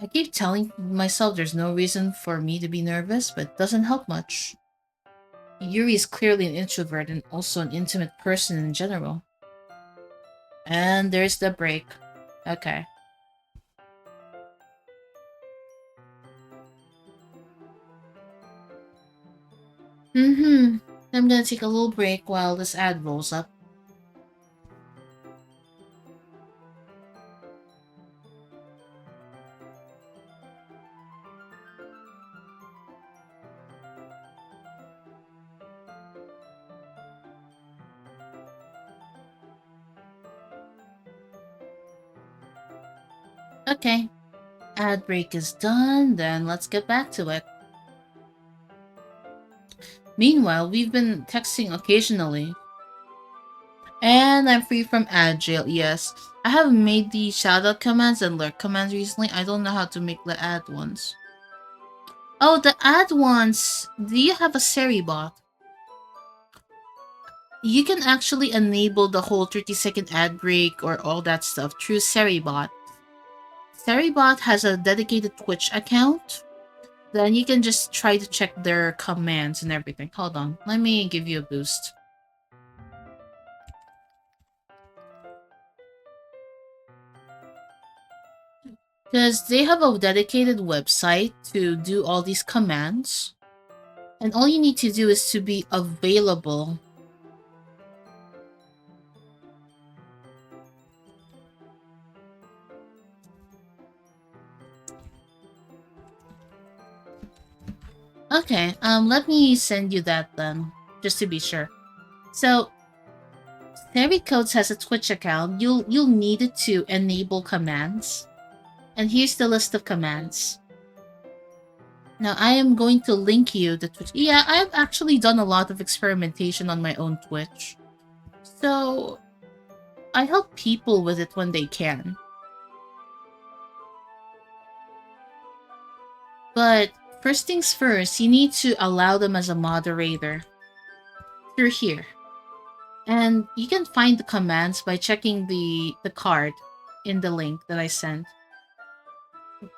I keep telling myself there's no reason for me to be nervous, but it doesn't help much. Yuri is clearly an introvert and also an intimate person in general. And there's the break. Okay. Mm-hmm. I'm gonna take a little break while this ad rolls up. Okay. Ad break is done, then let's get back to it. Meanwhile, we've been texting occasionally. And I'm free from ad jail, yes. I have made the shoutout commands and lurk commands recently. I don't know how to make the ad ones. Oh, the ad ones! Do you have a Seribot? You can actually enable the whole 30-second ad break or all that stuff through Seribot. Seribot has a dedicated Twitch account. Then you can just try to check their commands and everything. Hold on, let me give you a boost. Because they have a dedicated website to do all these commands. And all you need to do is to be available. Okay, let me send you that then, just to be sure. So, Terry Coates has a Twitch account. You'll need it to enable commands. And here's the list of commands. Now I am going to link you the Twitch. Yeah, I've actually done a lot of experimentation on my own Twitch. So I help people with it when they can. But first things first, you need to allow them as a moderator through here. And you can find the commands by checking the card in the link that I sent.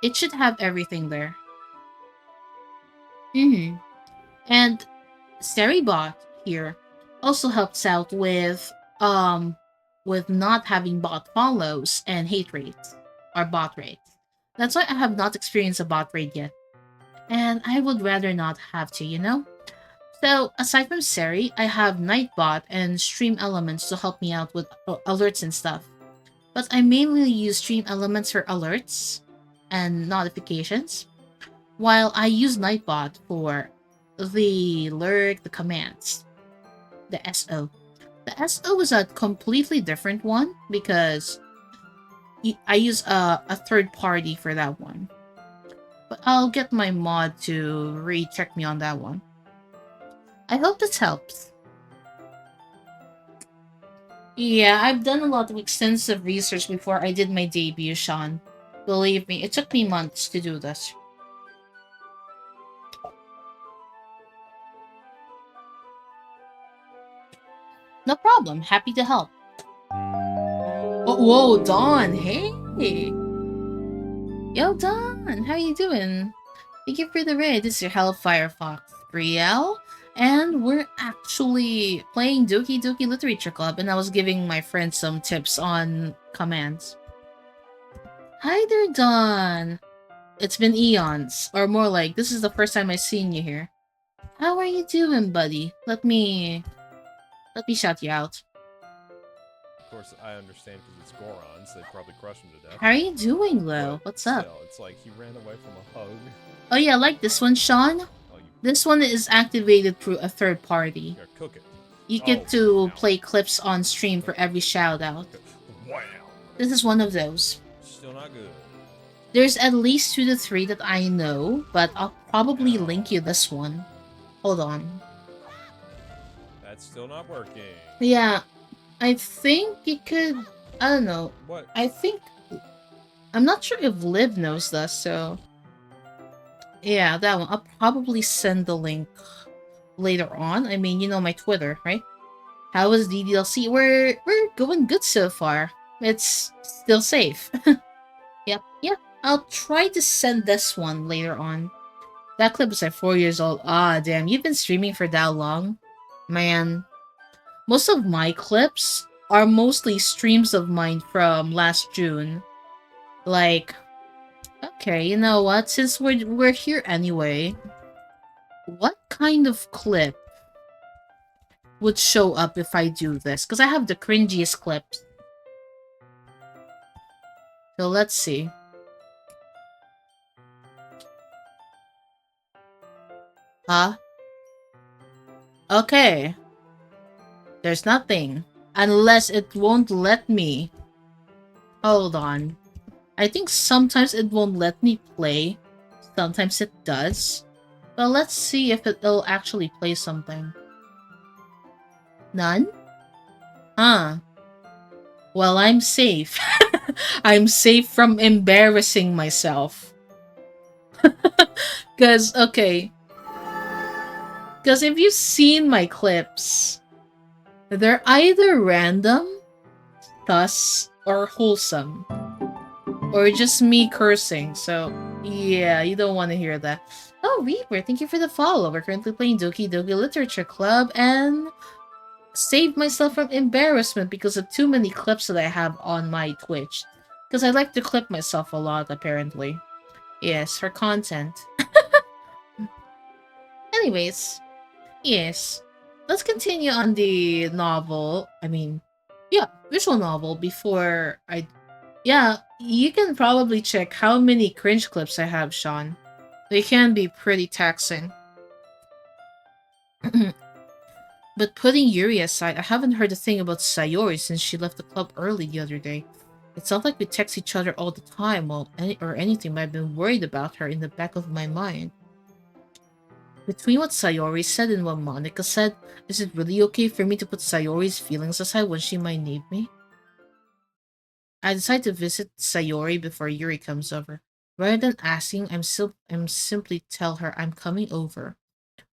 It should have everything there. And Seribot here also helps out with not having bot follows and hate rates or bot rates. That's why I have not experienced a bot raid yet. And I would rather not have to, you know? So aside from Seri, I have Nightbot and Stream Elements to help me out with alerts and stuff. But I mainly use Stream Elements for alerts and notifications, while I use Nightbot for the lurk, the commands, the SO. The SO is a completely different one because I use a third party for that one. But I'll get my mod to recheck me on that one. I hope this helps. Yeah, I've done a lot of extensive research before I did my debut, Sean. Believe me, it took me months to do this. No problem. Happy to help. Oh, whoa, Dawn. Hey. Yo, Dawn. How you doing? Thank you for the raid. This is your Hellfire Fox, Brielle. And we're actually playing Doki Doki Literature Club, and I was giving my friend some tips on commands. Hi there, Dawn. It's been eons, or more like, this is the first time I've seen you here. How are you doing, buddy? Let me shout you out. Of course, I understand because it's Gorons. They probably crush him to death. How are you doing, though? What's still, up? It's like he ran away from a hug. Oh yeah, like this one, Sean. This one is activated through a third party. Here, cook it. You get to play clips on stream for every shout out. Wow. This is one of those. Still not good. There's at least 2 to 3 that I know, but I'll probably link you this one. Hold on. That's still not working. Yeah, I think you could... I don't know. What? I think... I'm not sure if Liv knows this, so... Yeah, that one. I'll probably send the link later on. I mean, you know my Twitter, right? How is DDLC? We're going good so far. It's still safe. Yep. I'll try to send this one later on. That clip is like 4 years old. Ah, damn. You've been streaming for that long? Man. Most of my clips are mostly streams of mine from last June. Like... Okay, you know what? Since we're here anyway, what kind of clip would show up if I do this? Because I have the cringiest clips. So let's see. Huh? Okay. There's nothing. Unless it won't let me. Hold on. I think sometimes it won't let me play. Sometimes it does. But let's see if it'll actually play something. None? Huh. Well, I'm safe. I'm safe from embarrassing myself. Because, okay. Because if you've seen my clips, they're either random, sus, or wholesome. Or just me cursing, so yeah, you don't want to hear that. Oh, Reaper, thank you for the follow. We're currently playing Doki Doki Literature Club and saved myself from embarrassment because of too many clips that I have on my Twitch. Because I like to clip myself a lot, apparently. Yes, for content. Anyways, yes. Let's continue on the novel. I mean, yeah, visual novel before I... Yeah, you can probably check how many cringe clips I have, Sean. They can be pretty taxing. But putting Yuri aside, I haven't heard a thing about Sayori since she left the club early the other day. It's not like we text each other all the time or anything, but I've been worried about her in the back of my mind. Between what Sayori said and what Monica said, is it really okay for me to put Sayori's feelings aside when she might need me? I decide to visit Sayori before Yuri comes over. Rather than asking, I'm simply tell her I'm coming over.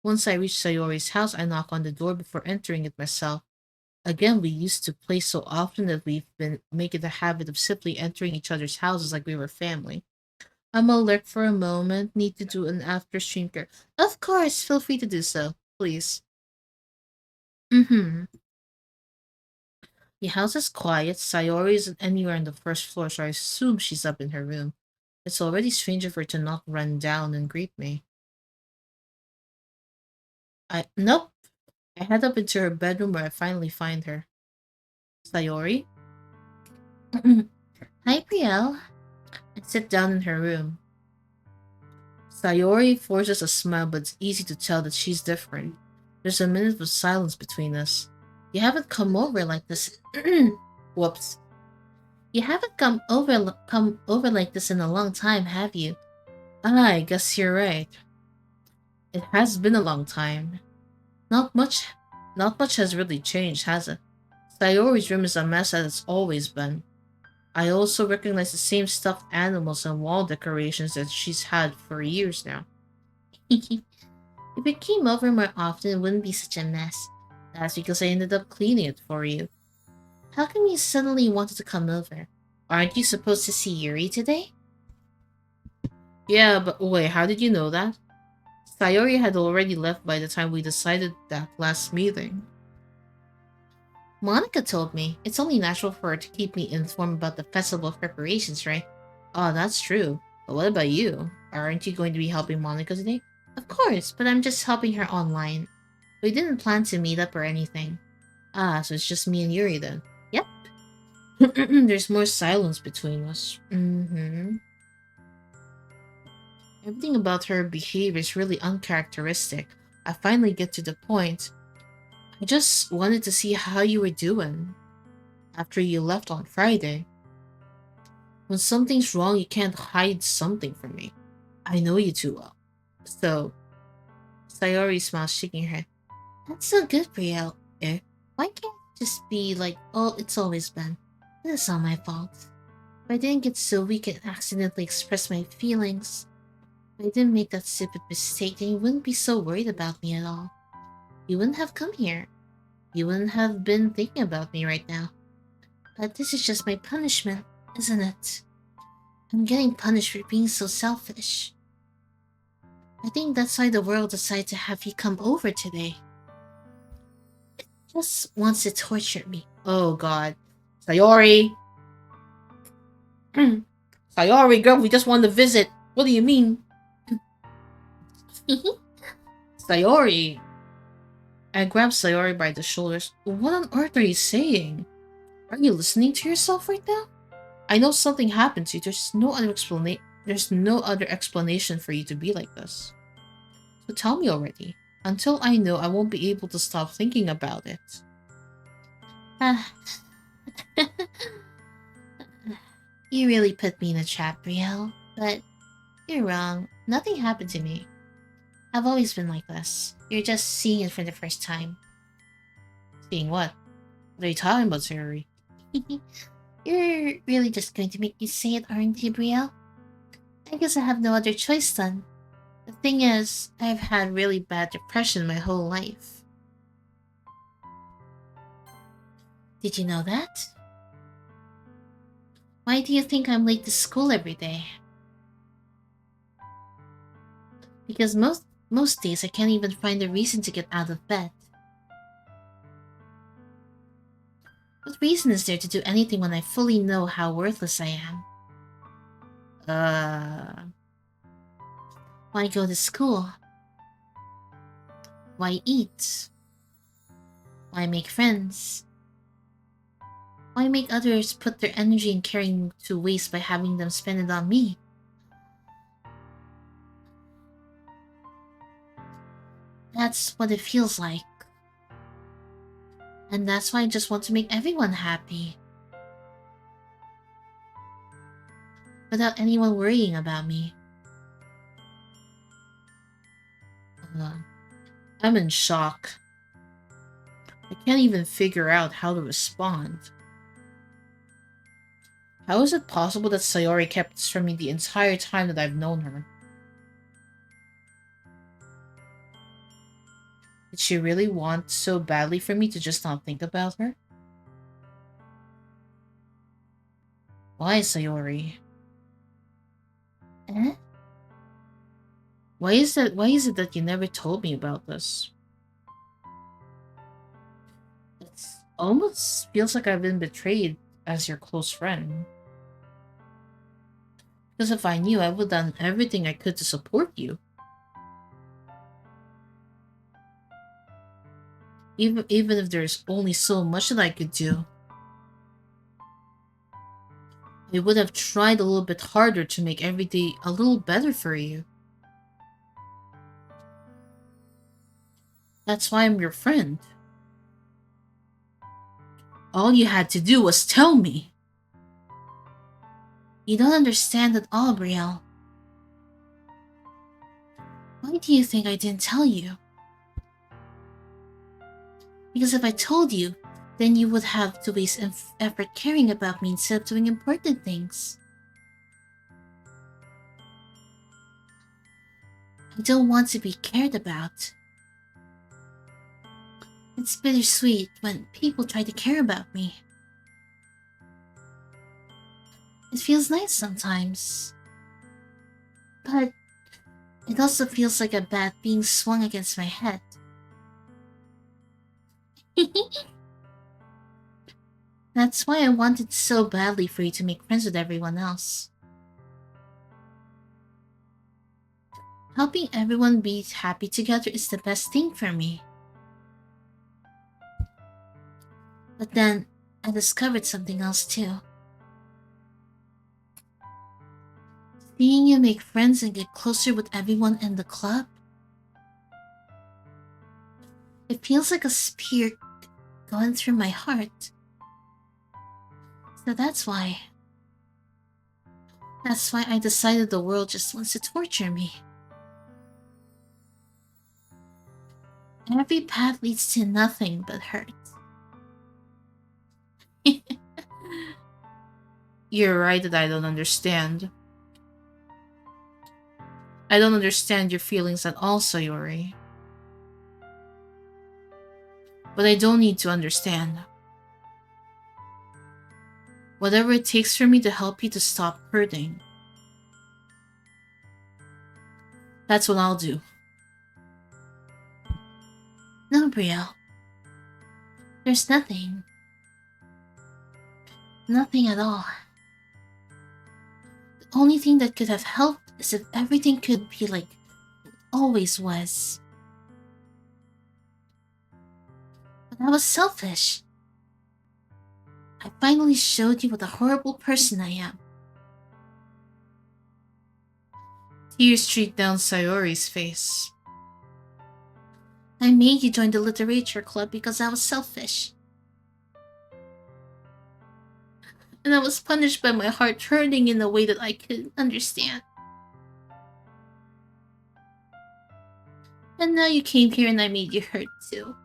Once I reach Sayori's house, I knock on the door before entering it myself. Again, we used to play so often that we've been making the habit of simply entering each other's houses like we were family. I'm alert for a moment, need to do an after stream care. Of course, feel free to do so, please. Mm-hmm. The house is quiet. Sayori isn't anywhere on the first floor, so I assume she's up in her room. It's already strange of her to not run down and greet me. Nope. I head up into her bedroom where I finally find her. Sayori? Hi, Priel. I sit down in her room. Sayori forces a smile, but it's easy to tell that she's different. There's a minute of silence between us. You haven't come over like this. Whoops. You haven't come over like this in a long time, have you? Ah, I guess you're right. It has been a long time. Not much not much has really changed, has it? Sayori's room is a mess as it's always been. I also recognize the same stuffed animals and wall decorations that she's had for years now. If it came over more often, it wouldn't be such a mess. That's because I ended up cleaning it for you. How come you suddenly wanted to come over? Aren't you supposed to see Yuri today? Yeah, but wait, how did you know that? Sayori had already left by the time we decided that last meeting. Monica told me it's only natural for her to keep me informed about the festival preparations, right? Oh, that's true. But what about you? Aren't you going to be helping Monica today? Of course, but I'm just helping her online. We didn't plan to meet up or anything. Ah, so it's just me and Yuri then. Yep. There's more silence between us. Mm-hmm. Everything about her behavior is really uncharacteristic. I finally get to the point. I just wanted to see how you were doing after you left on Friday. When something's wrong, you can't hide something from me. I know you too well. So, Sayori smiles, shaking her head. That's so good, Brielle. Why can't it just be like, oh, it's always been? This is all my fault. If I didn't get so weak and accidentally express my feelings, if I didn't make that stupid mistake, then you wouldn't be so worried about me at all. You wouldn't have come here. You wouldn't have been thinking about me right now. But this is just my punishment, isn't it? I'm getting punished for being so selfish. I think that's why the world decided to have you come over today. Just wants to torture me. Oh god. Sayori! Sayori, girl, we just wanted to visit. What do you mean? Sayori! I grabbed Sayori by the shoulders. What on earth are you saying? Are you listening to yourself right now? I know something happened to you. There's no other explanation for you to be like this. So tell me already. Until I know, I won't be able to stop thinking about it. Ah. You really put me in a trap, Brielle. But you're wrong. Nothing happened to me. I've always been like this. You're just seeing it for the first time. Seeing what? What are you talking about, Sayori? You're really just going to make me say it, aren't you, Brielle? I guess I have no other choice then. The thing is, I've had really bad depression my whole life. Did you know that? Why do you think I'm late to school every day? Because most days I can't even find a reason to get out of bed. What reason is there to do anything when I fully know how worthless I am? Why go to school? Why eat? Why make friends? Why make others put their energy and caring to waste by having them spend it on me? That's what it feels like. And that's why I just want to make everyone happy. Without anyone worrying about me. Uh, I'm in shock. I can't even figure out how to respond. How is it possible that Sayori kept this from me the entire time that I've known her? Did she really want so badly for me to just not think about her? Why, Sayori? Eh? Why is it that you never told me about this? It almost feels like I've been betrayed as your close friend. Because if I knew, I would have done everything I could to support you. Even if there's only so much that I could do. I would have tried a little bit harder to make every day a little better for you. That's why I'm your friend. All you had to do was tell me. You don't understand at all, Brielle. Why do you think I didn't tell you? Because if I told you, then you would have to waste effort caring about me instead of doing important things. I don't want to be cared about. It's bittersweet when people try to care about me. It feels nice sometimes. But it also feels like a bat being swung against my head. That's why I wanted so badly for you to make friends with everyone else. Helping everyone be happy together is the best thing for me. But then, I discovered something else too. Seeing you make friends and get closer with everyone in the club. It feels like a spear going through my heart. So that's why. That's why I decided the world just wants to torture me. Every path leads to nothing but hurt. You're right that I don't understand. I don't understand your feelings at all, Sayori. But I don't need to understand. Whatever it takes for me to help you to stop hurting. That's what I'll do. No, Brielle. There's nothing. Nothing at all. The only thing that could have helped is if everything could be like it always was. But I was selfish. I finally showed you what a horrible person I am. Tears streaked down Sayori's face. I made you join the literature club because I was selfish. And I was punished by my heart hurting in a way that I couldn't understand. And now you came here and I made you hurt too.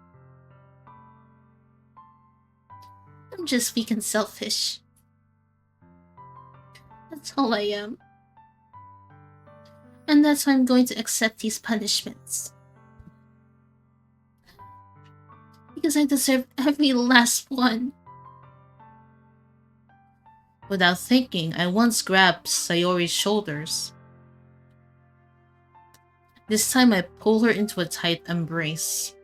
I'm just weak and selfish. That's all I am. And that's why I'm going to accept these punishments. Because I deserve every last one. Without thinking, I once grabbed Sayori's shoulders. This time I pull her into a tight embrace.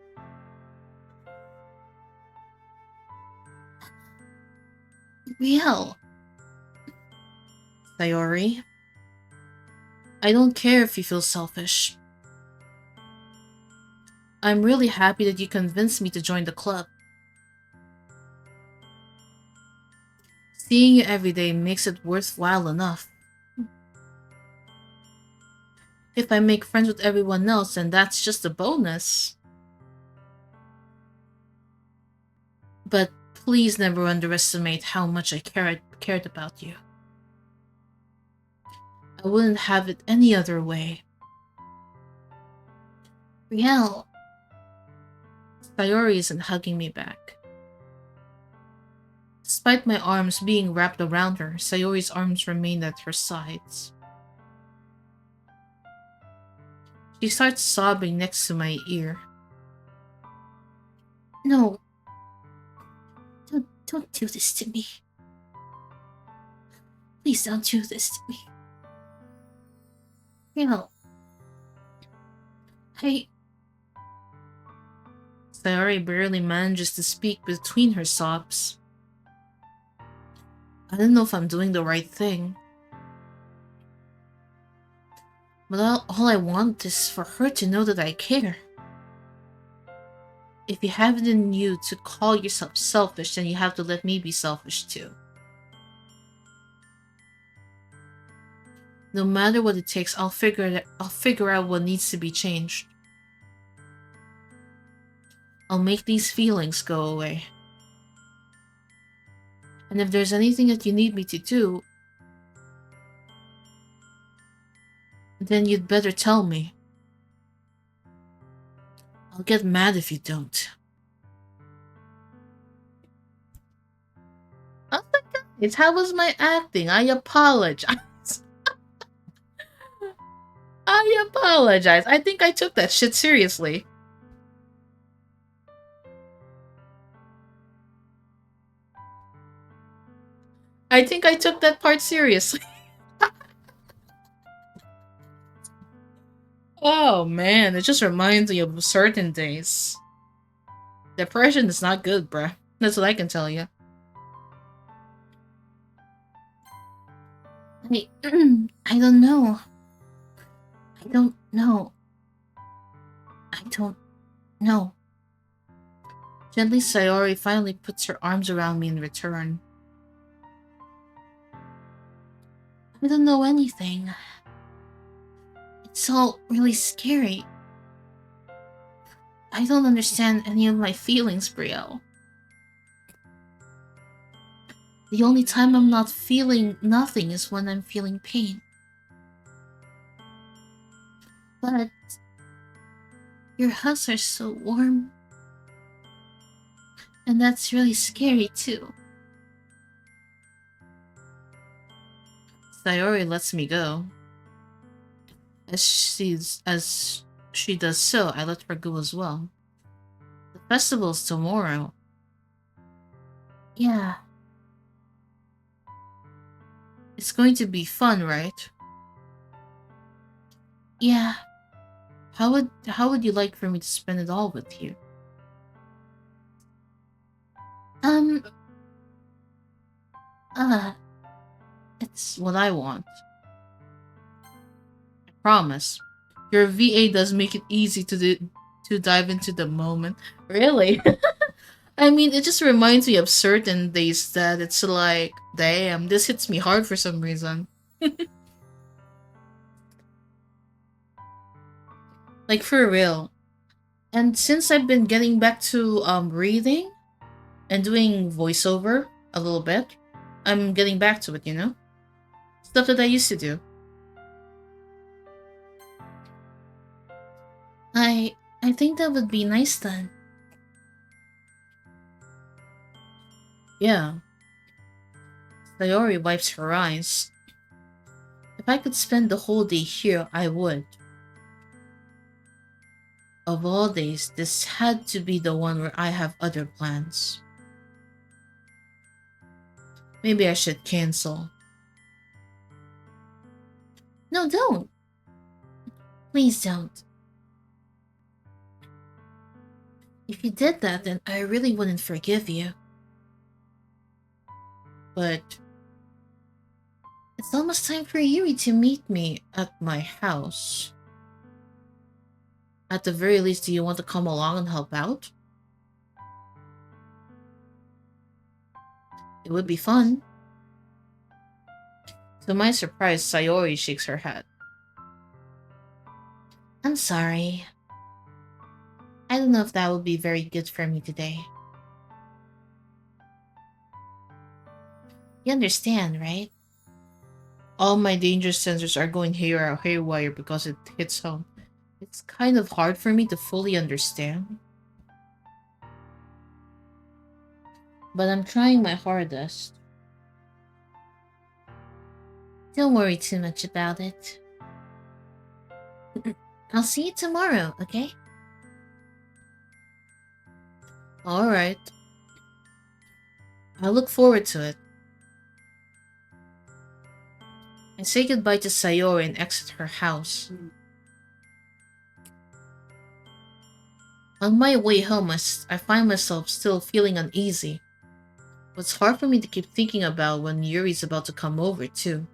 Riel. Sayori. I don't care if you feel selfish. I'm really happy that you convinced me to join the club. Seeing you every day makes it worthwhile enough. If I make friends with everyone else, then that's just a bonus. But please never underestimate how much I cared about you. I wouldn't have it any other way. Riel. Sayori isn't hugging me back. Despite my arms being wrapped around her, Sayori's arms remained at her sides. She starts sobbing next to my ear. No. Don't do this to me. Please don't do this to me. Riel. Sayori barely manages to speak between her sobs. I don't know if I'm doing the right thing. But all I want is for her to know that I care. If you have it in you to call yourself selfish, then you have to let me be selfish too. No matter what it takes, I'll figure out what needs to be changed. I'll make these feelings go away. And if there's anything that you need me to do, then you'd better tell me. I'll get mad if you don't. Oh my god, how was my acting? I apologize. I apologize. I think I took that shit seriously. I think I took that part seriously. Oh man, it just reminds me of certain days. Depression is not good, bruh. That's what I can tell you. I don't know. I don't know. I don't know. Gently, Sayori finally puts her arms around me in return. I don't know anything. It's all really scary. I don't understand any of my feelings, Brielle. The only time I'm not feeling nothing is when I'm feeling pain. But your hugs are so warm. And that's really scary too. Sayori lets me go. As she does so, I let her go as well. The festival's tomorrow. Yeah. It's going to be fun, right? Yeah. How would you like for me to spend it all with you? Uh, it's what I want. I promise. Your VA does make it easy to dive into the moment. Really? I mean, it just reminds me of certain days that it's like, damn, this hits me hard for some reason. Like, for real. And since I've been getting back to reading and doing voiceover a little bit, I'm getting back to it, you know? Stuff that I used to do. I think that would be nice then. Yeah. Sayori wipes her eyes. If I could spend the whole day here, I would. Of all days, this had to be the one where I have other plans. Maybe I should cancel. No, don't. Please don't. If you did that, then I really wouldn't forgive you. But it's almost time for Yuri to meet me at my house. At the very least, do you want to come along and help out? It would be fun. To my surprise, Sayori shakes her head. I'm sorry. I don't know if that would be very good for me today. You understand, right? All my danger sensors are going haywire because it hits home. It's kind of hard for me to fully understand, but I'm trying my hardest. Don't worry too much about it. I'll see you tomorrow, okay? Alright. I look forward to it. I say goodbye to Sayori and exit her house. On my way home, I find myself still feeling uneasy. It's hard for me to keep thinking about when Yuri's about to come over, too.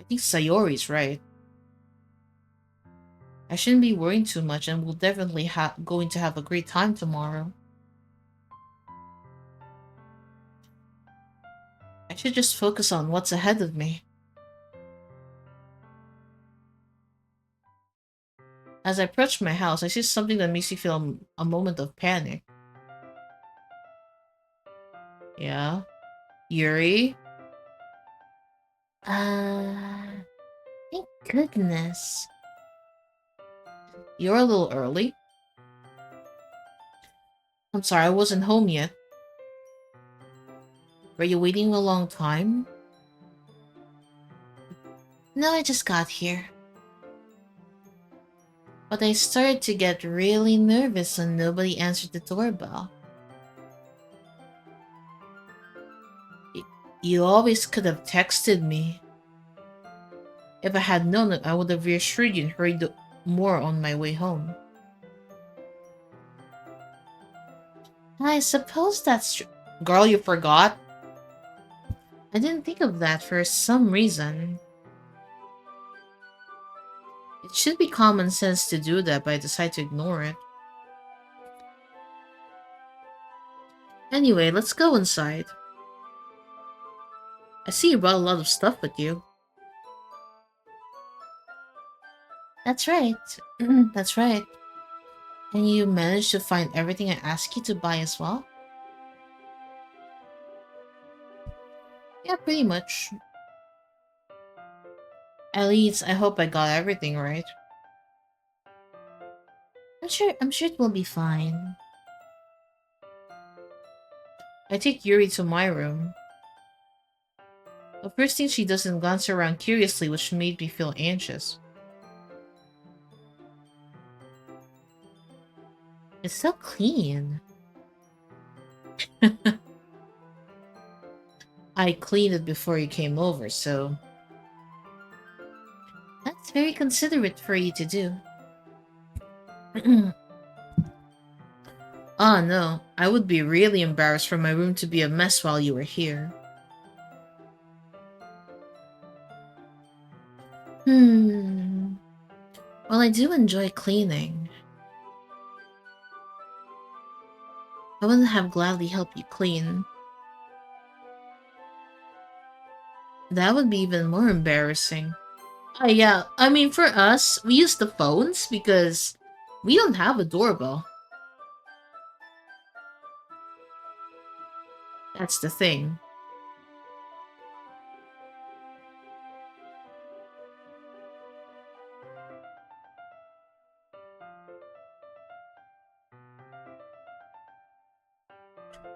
I think Sayori's right. I shouldn't be worrying too much and we'll definitely going to have a great time tomorrow. I should just focus on what's ahead of me. As I approach my house, I see something that makes me feel a moment of panic. Yeah? Yuri? Thank goodness. You're a little early. I'm sorry, I wasn't home yet. Were you waiting a long time? No, I just got here. But I started to get really nervous when nobody answered the doorbell. You always could have texted me. If I had known it, I would have reassured you and hurried more on my way home. I suppose that's true. Girl, you forgot? I didn't think of that for some reason. It should be common sense to do that, but I decide to ignore it. Anyway, let's go inside. I see you brought a lot of stuff with you. That's right. That's right. And you managed to find everything I asked you to buy as well? Yeah, pretty much. At least, I hope I got everything right. I'm sure it will be fine. I take Yuri to my room. The first thing she does is glance around curiously, which made me feel anxious. It's so clean. I cleaned it before you came over, so... That's very considerate for you to do. Oh no, I would be really embarrassed for my room to be a mess while you were here. Well, I do enjoy cleaning. I wouldn't have gladly helped you clean. That would be even more embarrassing. Yeah, I mean, for us, we use the phones because we don't have a doorbell. That's the thing.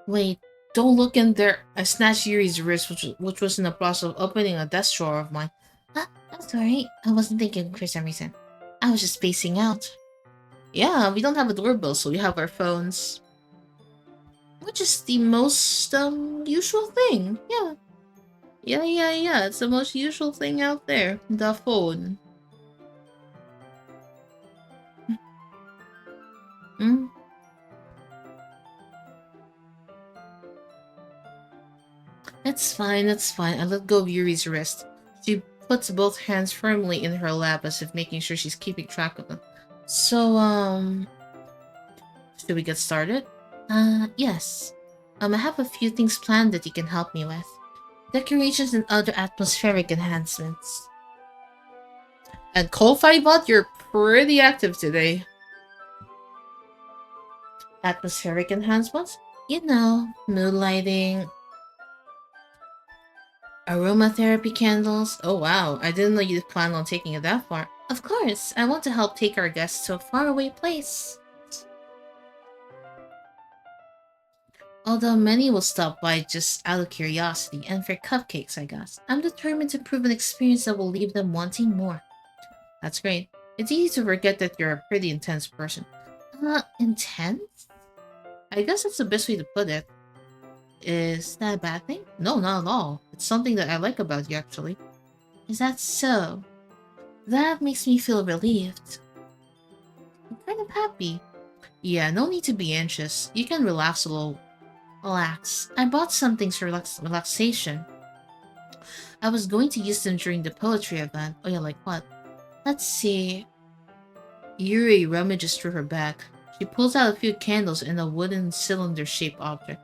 Wait, don't look in there. I snatched Yuri's wrist, which was in the process of opening a desk drawer of mine. That's alright. I wasn't thinking for some reason. I was just spacing out. Yeah, we don't have a doorbell, so we have our phones. Which is the most, usual thing. Yeah. Yeah. It's the most usual thing out there. The phone. Hmm? It's fine, it's fine. I let go of Yuri's wrist. She puts both hands firmly in her lap as if making sure she's keeping track of them. So, should we get started? Yes. I have a few things planned that you can help me with. decorations, and other atmospheric enhancements. And Ko-Fi Bot, you're pretty active today. Atmospheric enhancements? You know, mood lighting, aromatherapy candles. Oh wow, I didn't know you planned on taking it that far. Of course, I want to help take our guests to a faraway place. Although many will stop by just out of curiosity and for cupcakes, I guess. I'm determined to prove an experience that will leave them wanting more. That's great. It's easy to forget that you're a pretty intense person. Intense? I guess that's the best way to put it. Is that a bad thing? No, not at all. It's something that I like about you, actually. Is that so? That makes me feel relieved. I'm kind of happy. Yeah, no need to be anxious. You can relax a little. Relax. I bought some things for relaxation. I was going to use them during the poetry event. Oh yeah, like what? Let's see. Yuri rummages through her bag. She pulls out a few candles and a wooden cylinder-shaped object.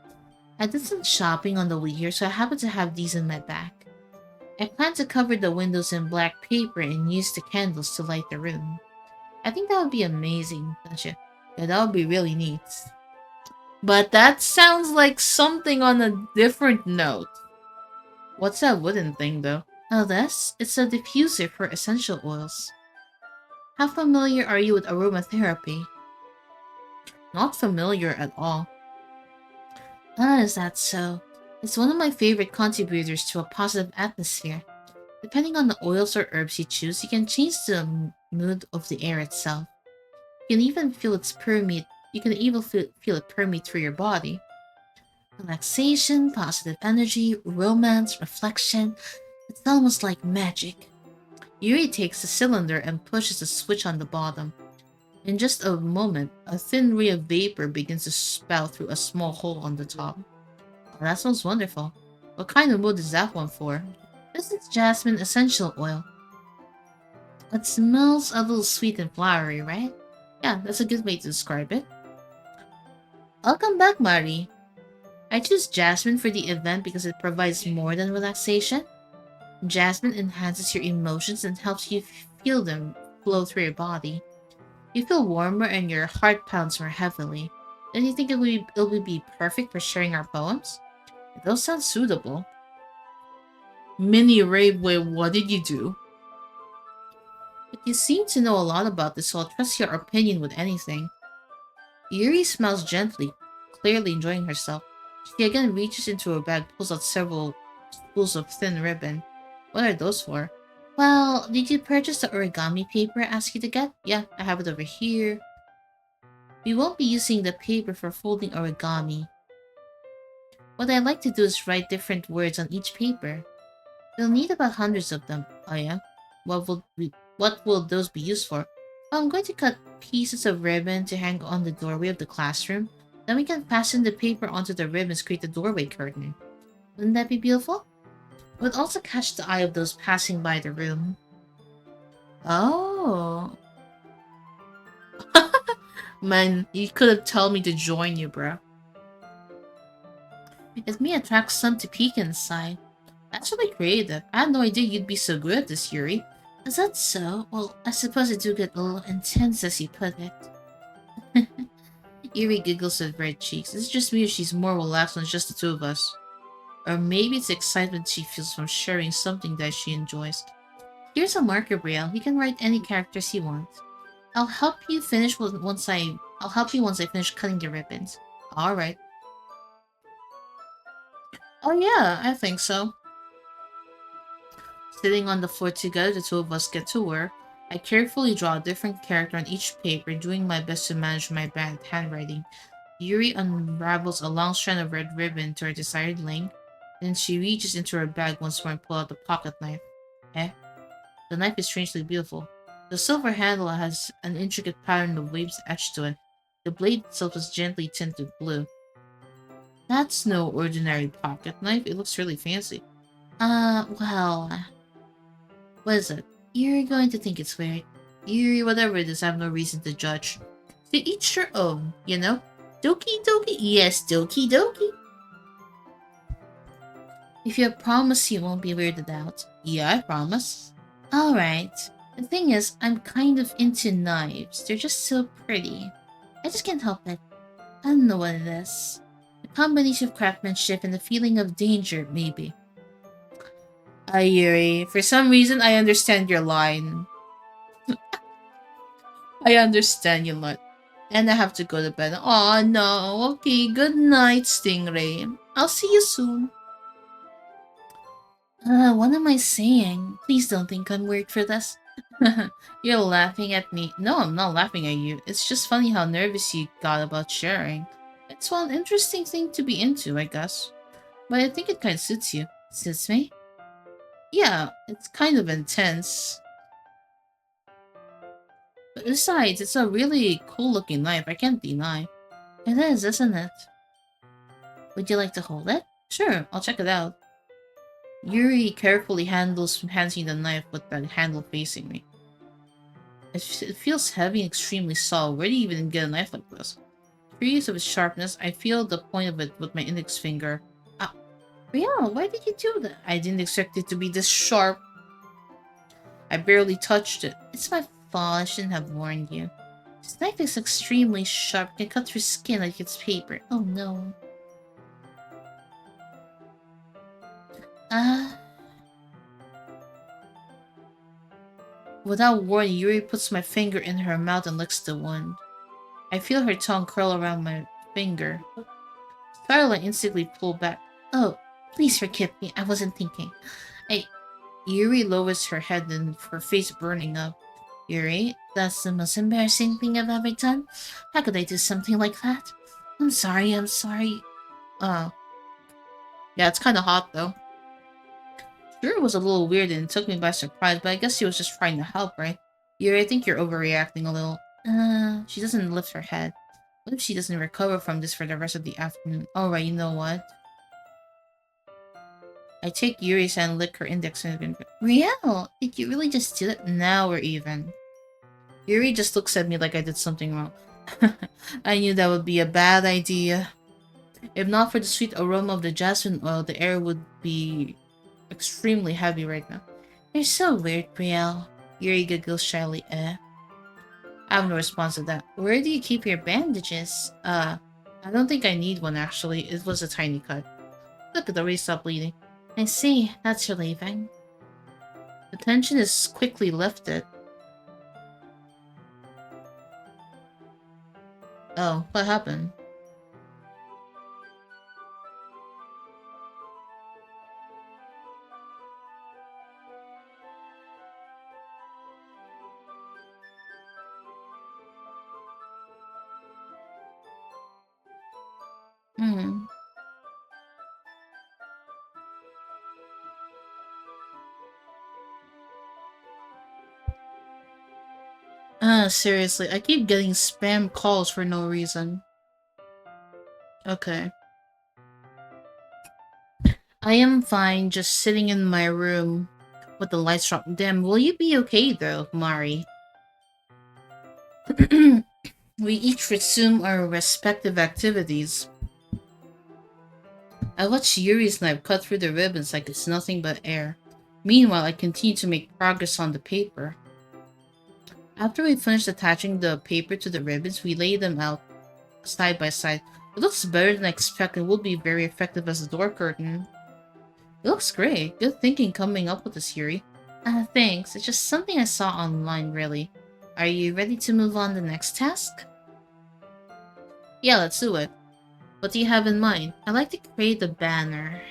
I did some shopping on the way here, so I happen to have these in my bag. I plan to cover the windows in black paper and use the candles to light the room. I think that would be amazing, don't you? Yeah, that would be really neat. But that sounds like something on a different note. What's that wooden thing, though? Oh, this? It's a diffuser for essential oils. How familiar are you with aromatherapy? Not familiar at all. Ah, is that so? It's one of my favorite contributors to a positive atmosphere. Depending on the oils or herbs you choose, you can change the mood of the air itself. You can even feel its permeate. You can even feel it permeate through your body. Relaxation, positive energy, romance, reflection. It's almost like magic. Yuri takes the cylinder and pushes a switch on the bottom. In just a moment, a thin ray of vapor begins to spout through a small hole on the top. Oh, that sounds wonderful. What kind of mood is that one for? This is jasmine essential oil. It smells a little sweet and flowery, right? Yeah, that's a good way to describe it. Welcome back, Mari. I choose jasmine for the event because it provides more than relaxation. Jasmine enhances your emotions and helps you feel them flow through your body. You feel warmer and your heart pounds more heavily. Don't you think it would be perfect for sharing our poems? Those sound suitable. Mini Rave, wait, what did you do? But you seem to know a lot about this, so I'll trust your opinion with anything. Yuri smiles gently, clearly enjoying herself. She again reaches into her bag, pulls out several spools of thin ribbon. What are those for? Well, did you purchase the origami paper I asked you to get? Yeah, I have it over here. We won't be using the paper for folding origami. What I like to do is write different words on each paper. We'll need about hundreds of them. Oh yeah? What will those be used for? Well, I'm going to cut pieces of ribbon to hang on the doorway of the classroom. Then we can fasten the paper onto the ribbons to create the doorway curtain. Wouldn't that be beautiful? It would also catch the eye of those passing by the room. Oh. Man, you could have told me to join you, bro. It may attract some to peek inside. That's really creative. I had no idea you'd be so good at this, Yuri. Is that so? Well, I suppose it do get a little intense as you put it. Yuri giggles with red cheeks. It's just me or she's more relaxed than just the two of us. Or maybe it's excitement she feels from sharing something that she enjoys. Here's a marker, Brielle. You can write any characters you want. I'll help you once I finish cutting the ribbons. Alright. Oh yeah, I think so. Sitting on the floor together, the two of us get to work. I carefully draw a different character on each paper, doing my best to manage my bad handwriting. Yuri unravels a long strand of red ribbon to her desired length. Then she reaches into her bag once more and pulls out the pocket knife. Eh? The knife is strangely beautiful. The silver handle has an intricate pattern of waves etched to it. The blade itself is gently tinted blue. That's no ordinary pocket knife. It looks really fancy. Well... What is it? You're going to think it's weird. Yuri, whatever it is, I have no reason to judge. To each their own, you know? Doki Doki? Yes, Doki Doki. If you promise you won't be weirded out. Yeah, I promise. Alright. The thing is, I'm kind of into knives. They're just so pretty. I just can't help it. I don't know what it is. A combination of craftsmanship and the feeling of danger, maybe. Yuri, for some reason I understand your line. I understand your line. And I have to go to bed. Oh no. Okay, good night, Stingray. I'll see you soon. What am I saying? Please don't think I'm weird for this. You're laughing at me. No, I'm not laughing at you. It's just funny how nervous you got about sharing. It's one interesting thing to be into, I guess. But I think it kind of suits you. Suits me? Yeah, it's kind of intense. But besides, it's a really cool looking knife, I can't deny. It is, isn't it? Would you like to hold it? Sure, I'll check it out. Yuri carefully hands me the knife with the handle facing me. It feels heavy and extremely solid. Where do you even get a knife like this? Curious of its sharpness, I feel the point of it with my index finger. Ah, Riel, why did you do that? I didn't expect it to be this sharp. I barely touched it. It's my fault. I shouldn't have warned you. This knife is extremely sharp. It can cut through skin like it's paper. Oh no. Ah. Without warning, Yuri puts my finger in her mouth and licks the wound. I feel her tongue curl around my finger. Starlight instantly pulled back. Oh, please forgive me. I wasn't thinking. I... Yuri lowers her head and her face burning up. Yuri, that's the most embarrassing thing I've ever done. How could I do something like that? I'm sorry, I'm sorry. Uh, yeah, it's kind of hot though. Sure, it was a little weird and it took me by surprise, but I guess she was just trying to help, right? Yuri, I think you're overreacting a little. She doesn't lift her head. What if she doesn't recover from this for the rest of the afternoon? Alright, you know what? I take Yuri's hand, lick her index finger. Riel, did you really just do that? Now we're even. Yuri just looks at me like I did something wrong. I knew that would be a bad idea. If not for the sweet aroma of the jasmine oil, the air would be extremely heavy right now. You're so weird, Brielle. Yuri giggles shyly. I have no response to that. Where do you keep your bandages? I don't think I need one actually. It was a tiny cut. Look, it already stopped bleeding. I see. That's relieving. The tension is quickly lifted. Oh, what happened? Hmm. Seriously, I keep getting spam calls for no reason. Okay. I am fine, just sitting in my room with the lights dropped. Damn, will you be okay though, Mari? We each resume our respective activities. I watch Yuri's knife cut through the ribbons like it's nothing but air. Meanwhile, I continue to make progress on the paper. After we finish attaching the paper to the ribbons, we lay them out side by side. It looks better than I expected and will be very effective as a door curtain. It looks great. Good thinking coming up with this, Yuri. Thanks. It's just something I saw online, really. Are you ready to move on to the next task? Yeah, let's do it. What do you have in mind? I'd like to create a banner.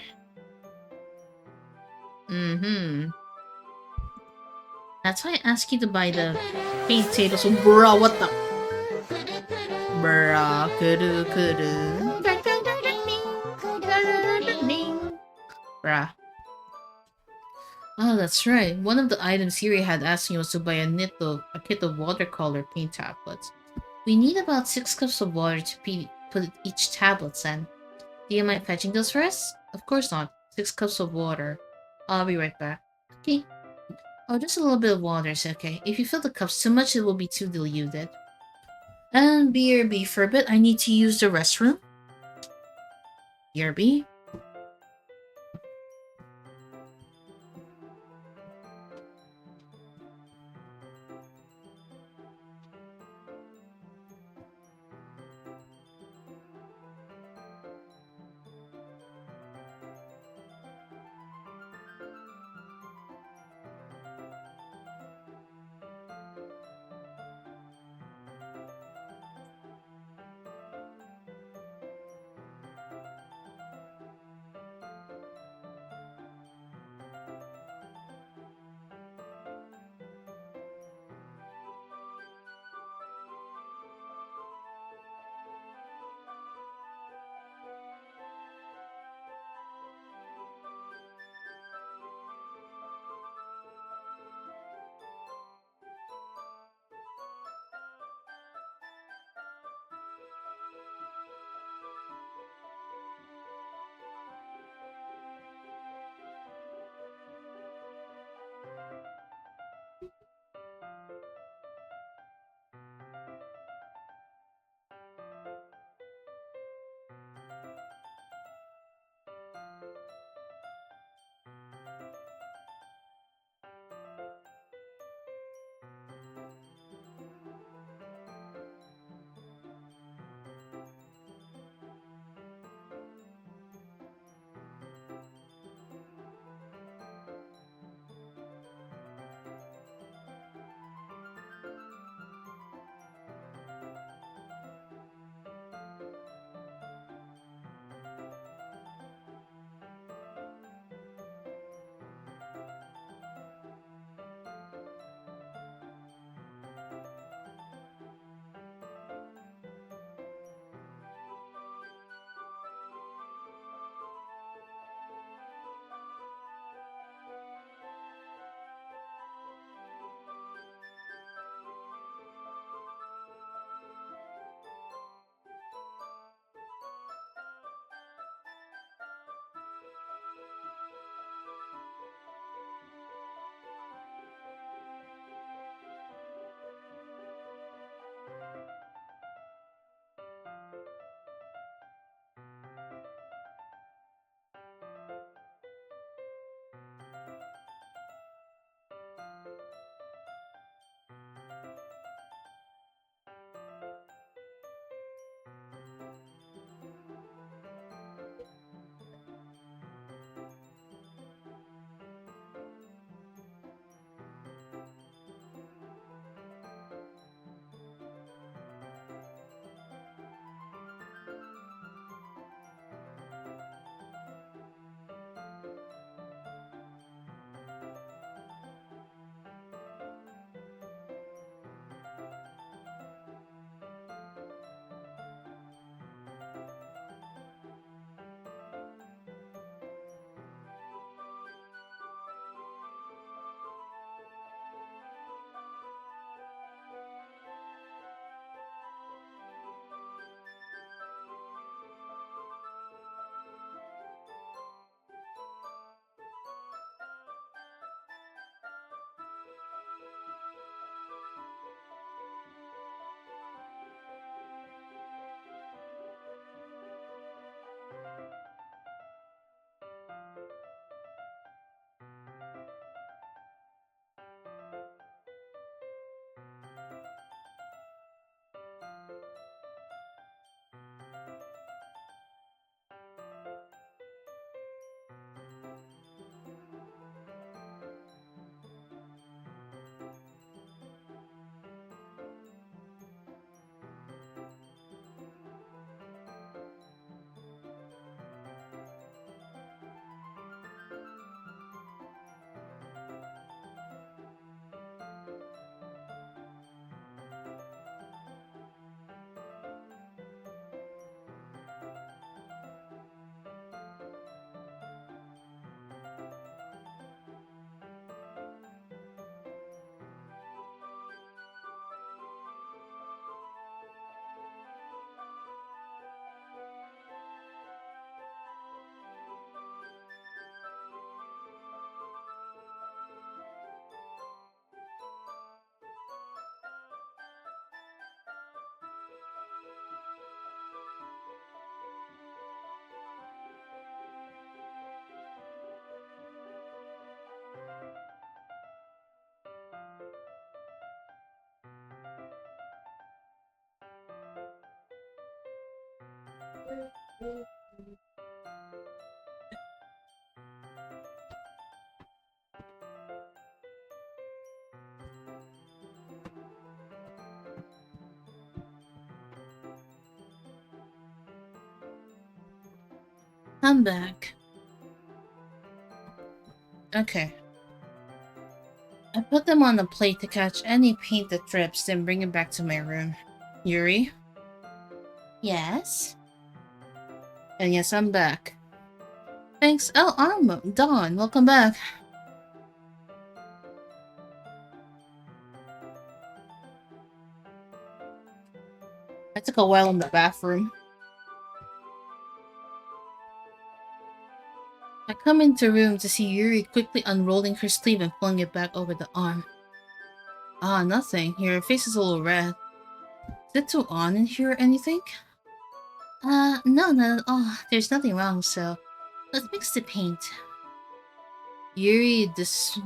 Mm-hmm. That's why I asked you to buy the paint tables. So, bruh, what the? Bruh, kudu kudu. Bruh. Oh, that's right. One of the items Siri had asked me was to buy a kit of watercolor paint tablets. We need about 6 cups of water to put each tablet in. Do you mind fetching those for us? Of course not. 6 cups of water. I'll be right back. Okay. Oh, just a little bit of water is okay. If you fill the cups too much, it will be too diluted. And BRB, for a bit, I need to use the restroom. BRB? I'm back. Okay. I put them on a plate to catch any paint that drips, then bring it back to my room. Yuri? Yes? And yes, I'm back. Thanks. Oh, Armo. Dawn, welcome back. I took a while in the bathroom. I come into the room to see Yuri quickly unrolling her sleeve and pulling it back over the arm. Ah, nothing. Your face is a little red. Is it too on in here or anything? No, not at all. There's nothing wrong, so let's mix the paint. Yuri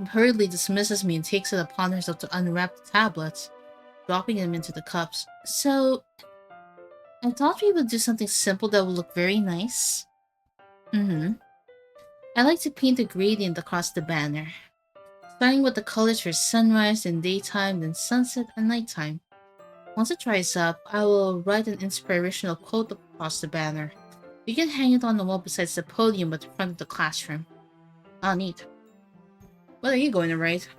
hurriedly dismisses me and takes it upon herself to unwrap the tablets, dropping them into the cups. So, I thought we would do something simple that would look very nice. Mm-hmm. I like to paint a gradient across the banner, starting with the colors for sunrise and daytime, then sunset and nighttime. Once it dries up, I will write an inspirational quote across the banner. We can hang it on the wall besides the podium at the front of the classroom. Ah, neat. What are you going to write?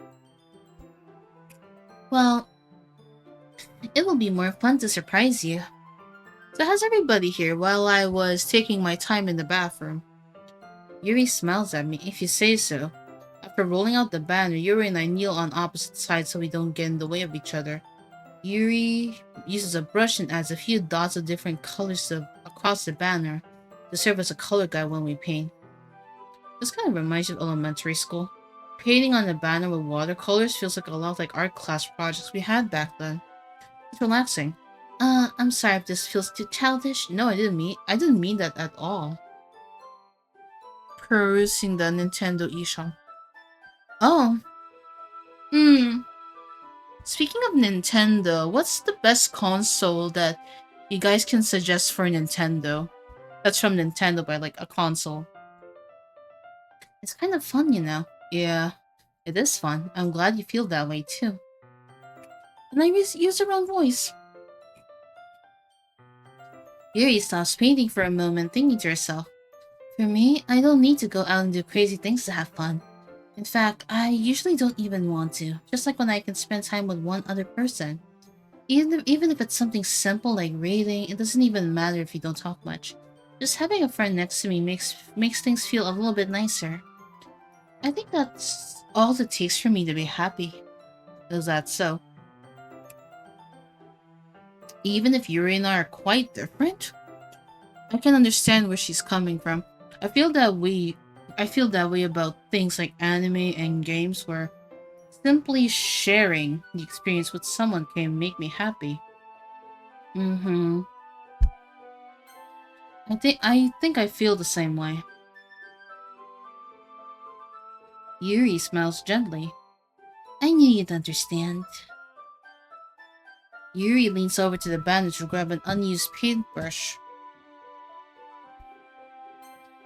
Well, it will be more fun to surprise you. So how's everybody here while I was taking my time in the bathroom? Yuri smiles at me, if you say so. After rolling out the banner, Yuri and I kneel on opposite sides so we don't get in the way of each other. Yuri uses a brush and adds a few dots of different colors across the banner to serve as a color guide when we paint. This kind of reminds me of elementary school. Painting on the banner with watercolors feels like a lot like art class projects we had back then. It's relaxing. I'm sorry if this feels too childish. No, I didn't mean that at all. Perusing the Nintendo eShop. Oh. Speaking of Nintendo, what's the best console that you guys can suggest for Nintendo? That's from Nintendo, by like a console. It's kind of fun, you know. Yeah, it is fun. I'm glad you feel that way too. And I use her own voice. Yuri stops painting for a moment, thinking to herself. For me, I don't need to go out and do crazy things to have fun. In fact, I usually don't even want to, just like when I can spend time with one other person. Even if it's something simple like reading, it doesn't even matter if you don't talk much. Just having a friend next to me makes things feel a little bit nicer. I think that's all it takes for me to be happy. Is that so? Even if Yuri and I are quite different, I can understand where she's coming from. I feel that way about things like anime and games where simply sharing the experience with someone can make me happy. Mm-hmm. I think I feel the same way. Yuri smiles gently. I knew you'd understand. Yuri leans over to the bandage to grab an unused paintbrush.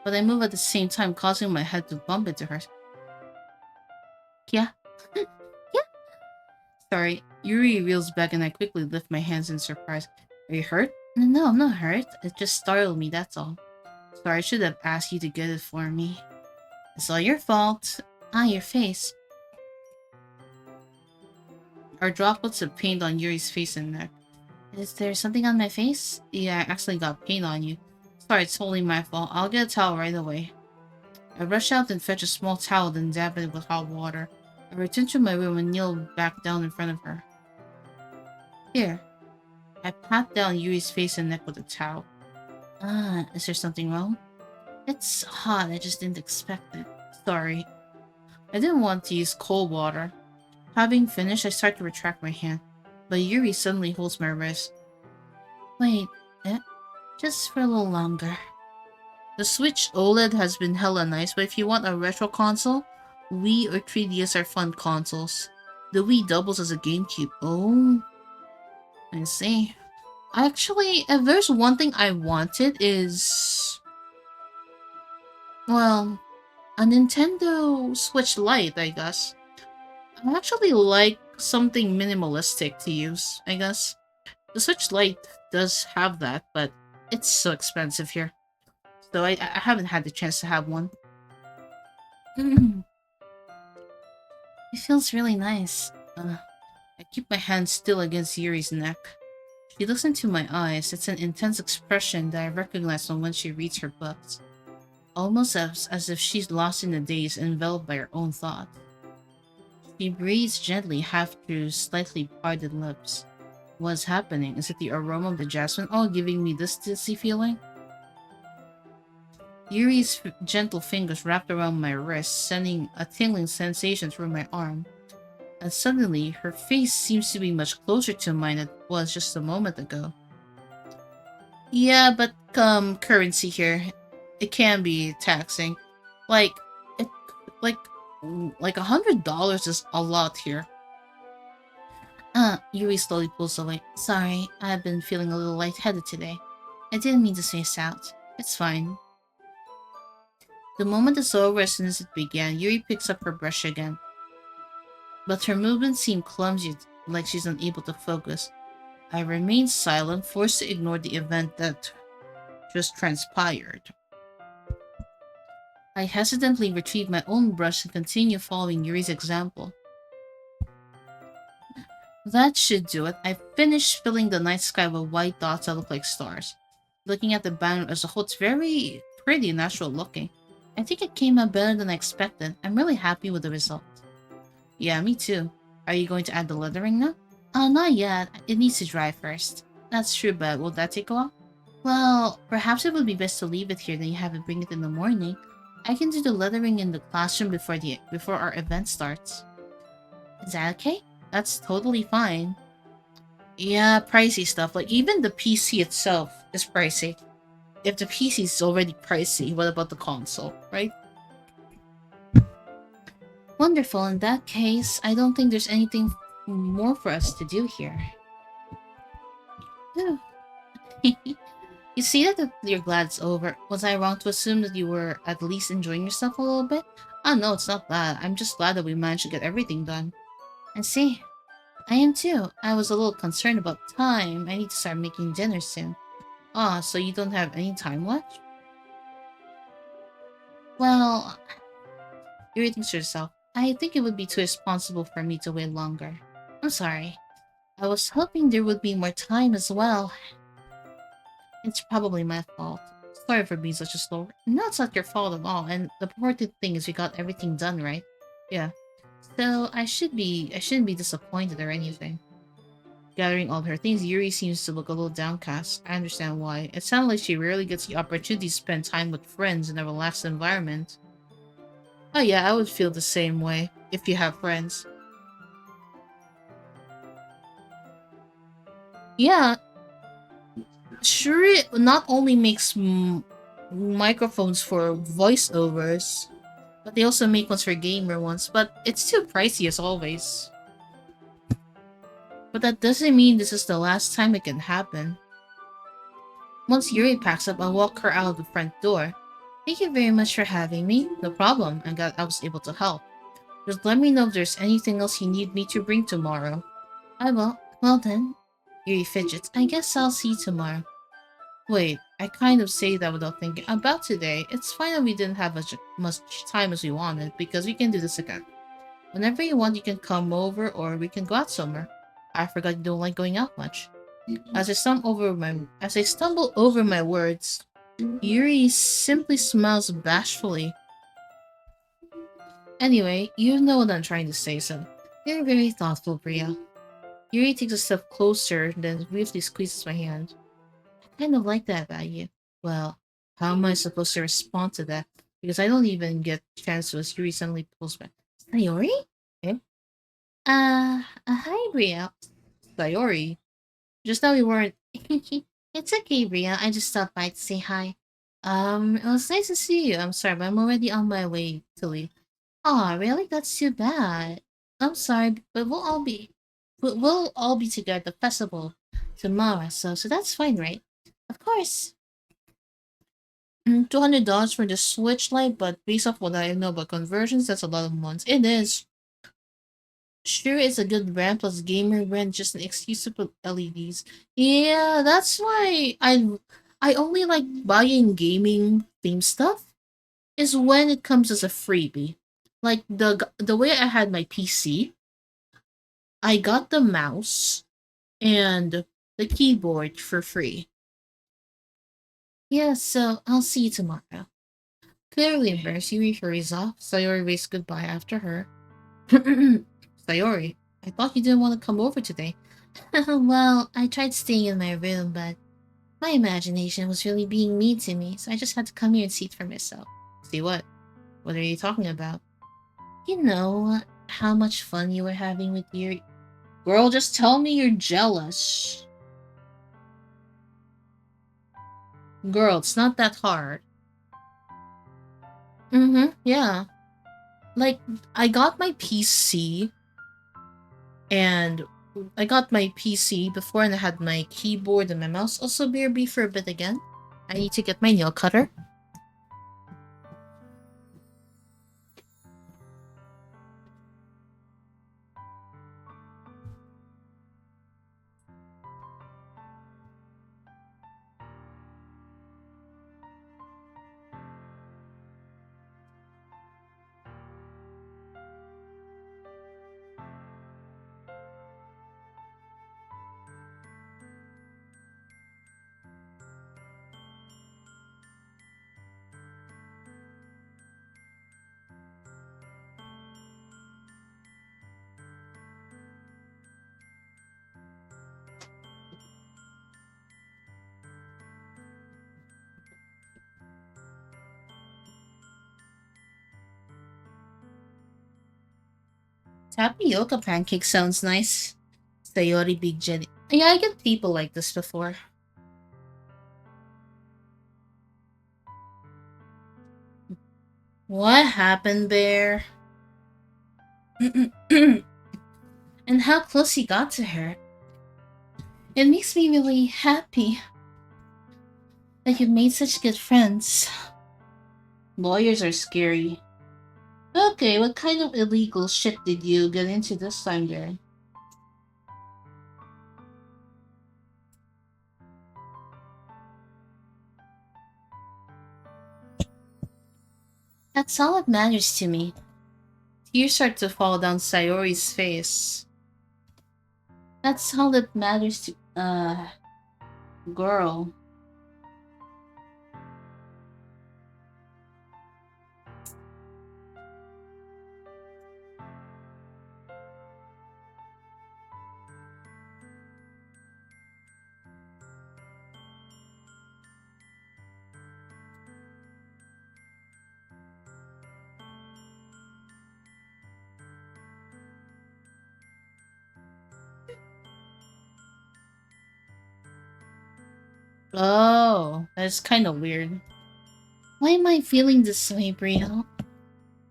But I move at the same time, causing my head to bump into hers. Yeah. Yeah. Sorry. Yuri reels back and I quickly lift my hands in surprise. Are you hurt? No, I'm not hurt. It just startled me, that's all. Sorry, I should have asked you to get it for me. It's all your fault. Ah, your face. Are droplets of paint on Yuri's face and neck. Is there something on my face? Yeah, I actually got paint on you. Sorry, it's totally my fault. I'll get a towel right away. I rush out and fetch a small towel, then dampen it with hot water. I return to my room and kneel back down in front of her. Here. I pat down Yuri's face and neck with a towel. Ah, is there something wrong? It's hot, I just didn't expect it. Sorry. I didn't want to use cold water. Having finished, I start to retract my hand, but Yuri suddenly holds my wrist. Wait, just for a little longer. The Switch OLED has been hella nice, but if you want a retro console, Wii or 3DS are fun consoles. The Wii doubles as a GameCube. Oh, I see. Actually, if there's one thing I wanted is... well, a Nintendo Switch Lite, I guess. I actually like something minimalistic to use, I guess. The Switch Lite does have that, but it's so expensive here. so I haven't had the chance to have one. It feels really nice. I keep my hand still against Yuri's neck. She looks into my eyes. It's an intense expression that I recognize from when she reads her books, almost as if she's lost in a daze, enveloped by her own thoughts. She breathes gently, half through slightly parted lips. What's happening? Is it the aroma of the jasmine all giving me this dizzy feeling? Yuri's gentle fingers wrapped around my wrist, sending a tingling sensation through my arm. And suddenly, her face seems to be much closer to mine than it was just a moment ago. Yeah, but currency here, it can be taxing. Like, it, like, $100 is a lot here. Yuri slowly pulls away. Sorry, I've been feeling a little lightheaded today. I didn't mean to space out. It's fine. The moment is over as soon as it began, Yuri picks up her brush again. But her movements seem clumsy, like she's unable to focus. I remain silent, forced to ignore the event that just transpired. I hesitantly retrieve my own brush and continue following Yuri's example. That should do it. I finished filling the night sky with white dots that look like stars. Looking at the banner as a whole, it's very pretty and natural looking. I think it came out better than I expected. I'm really happy with the result. Yeah, me too. Are you going to add the lettering now? Not yet. It needs to dry first. That's true, but will that take a while? Well, perhaps it would be best to leave it here, then you have it bring it in the morning. I can do the lettering in the classroom before our event starts. Is that okay? That's totally fine. Yeah, pricey stuff. Like even the PC itself is pricey. If the PC is already pricey, what about the console, right? Wonderful. In that case, I don't think there's anything more for us to do here. Phew. You see that you're glad it's over. Was I wrong to assume that you were at least enjoying yourself a little bit? Oh no, it's not that. I'm just glad that we managed to get everything done. I see. I am too. I was a little concerned about time. I need to start making dinner soon. Ah, so you don't have any time left? Well, you're eating to yourself. I think it would be too responsible for me to wait longer. I'm sorry. I was hoping there would be more time as well. It's probably my fault. Sorry for being such a slow. No, it's not your fault at all. And the important thing is we got everything done, right? Yeah. So I shouldn't be disappointed or anything. Gathering all her things, Yuri seems to look a little downcast. I understand why. It sounds like she rarely gets the opportunity to spend time with friends in a relaxed environment. Oh yeah, I would feel the same way if you have friends. Yeah, sure. It not only makes microphones for voiceovers, but they also make ones for gamer ones. But it's too pricey as always. But that doesn't mean this is the last time it can happen. Once Yuri packs up, I'll walk her out of the front door. Thank you very much for having me. No problem. I was able to help. Just let me know if there's anything else you need me to bring tomorrow. I will. Well then. Yuri fidgets. I guess I'll see you tomorrow. Wait, I kind of say that without thinking. About today, it's fine that we didn't have much time as we wanted, because we can do this again. Whenever you want, you can come over or we can go out somewhere. I forgot you don't like going out much. As I stumble over my words, Yuri simply smiles bashfully. Anyway, you know what I'm trying to say, so you're very thoughtful, Bria. Yuri takes a step closer, then briefly squeezes my hand. I kind of like that about you. Well, how am I supposed to respond to that? Because I don't even get a chance to as Yuri suddenly pulls back. Sayori? Eh? Hi, Bria. Sayori? Just thought we weren't. It's okay, Bria. I just stopped by to say hi. It was nice to see you. I'm sorry, but I'm already on my way to leave. Aw, really? That's too bad. I'm sorry, but we'll all be together at the festival tomorrow, so that's fine, right? Of course. $200 for the Switch Lite, but based off what I know about conversions, that's a lot of months. It is. Sure, it's a good brand plus gamer brand, just an excuse to put LEDs. Yeah, that's why I only like buying gaming Steam stuff is when it comes as a freebie. Like the way I had my PC, I got the mouse and the keyboard for free. Yeah, so I'll see you tomorrow. Clearly, Mercy hurries off. Sayori waves goodbye after her. Sayori, I thought you didn't want to come over today. Well, I tried staying in my room, but my imagination was really being mean to me, so I just had to come here and see it for myself. See what? What are you talking about? You know, how much fun you were having with your... Girl, just tell me you're jealous. Girl, it's not that hard. Yeah. Like, I got my PC, and I got my PC before, and I had my keyboard and my mouse. Also, BRB for a bit again. I need to get my nail cutter. Tapioca pancake sounds nice. Sayori Big Jenny. Yeah, I get people like this before. What happened there? And how close he got to her. It makes me really happy that you've made such good friends. Lawyers are scary. Okay, what kind of illegal shit did you get into this time, girl? That's all that matters to me. Tears start to fall down Sayori's face. That's all that matters to... girl. Oh, that's kind of weird. Why am I feeling this way, Brio?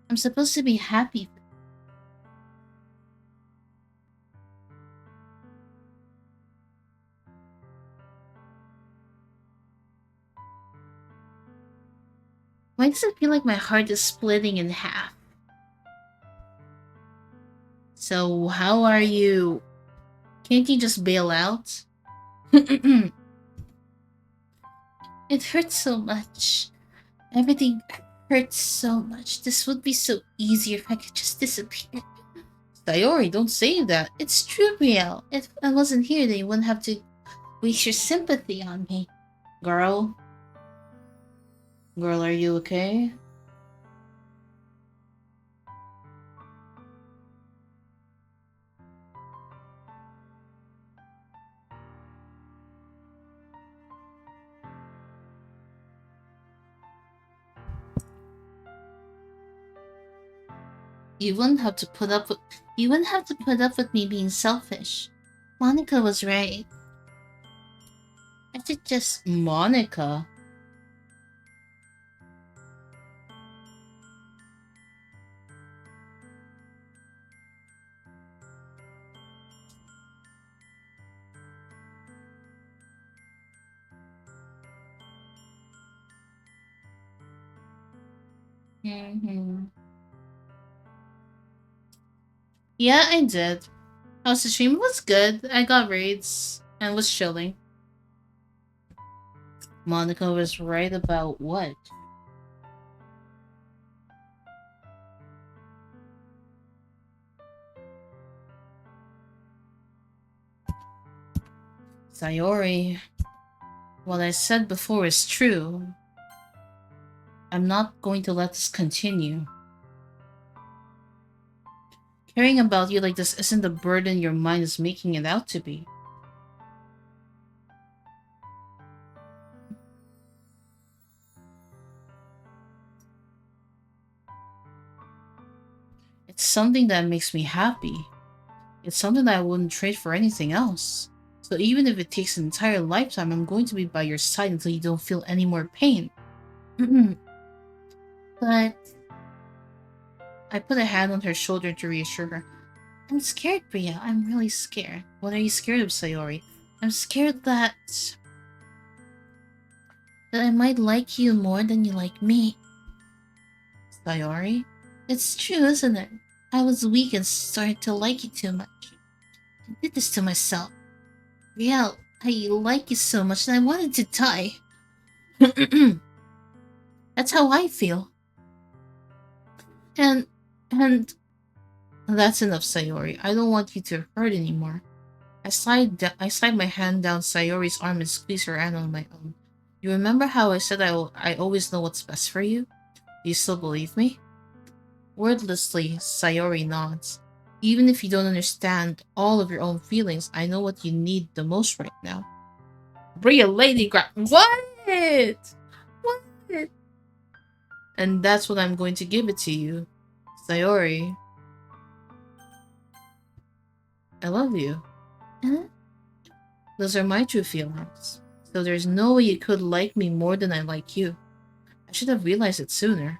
I'm supposed to be happy. Why does it feel like my heart is splitting in half? So, how are you? Can't you just bail out? It hurts so much. Everything hurts so much. This would be so easier if I could just disappear. Sayori, don't say that. It's true, Brielle. If I wasn't here, then you wouldn't have to waste your sympathy on me. Girl? Girl, are you okay? You wouldn't have to put up with me being selfish. Monica was right. I should just... Monica? Yeah, I did. House the stream was good. I got raids and was chilling. Monica was right about what? Sayori, what I said before is true. I'm not going to let this continue. Caring about you like this isn't the burden your mind is making it out to be. It's something that makes me happy. It's something that I wouldn't trade for anything else. So even if it takes an entire lifetime, I'm going to be by your side until you don't feel any more pain. But I put a hand on her shoulder to reassure her. I'm scared, Bria. I'm really scared. What are you scared of, Sayori? I'm scared that I might like you more than you like me. Sayori? It's true, isn't it? I was weak and started to like you too much. I did this to myself. Riel, I like you so much that I wanted to die. That's how I feel. And and that's enough, Sayori. I don't want you to hurt anymore. I slide my hand down Sayori's arm and squeeze her hand on my own. You remember how I said I always know what's best for you? Do you still believe me? Wordlessly, Sayori nods. Even if you don't understand all of your own feelings, I know what you need the most right now. Bria lady grab. What? What? And that's what I'm going to give it to you. Sayori, I love you. Huh? Those are my true feelings. So there's no way you could like me more than I like you. I should have realized it sooner.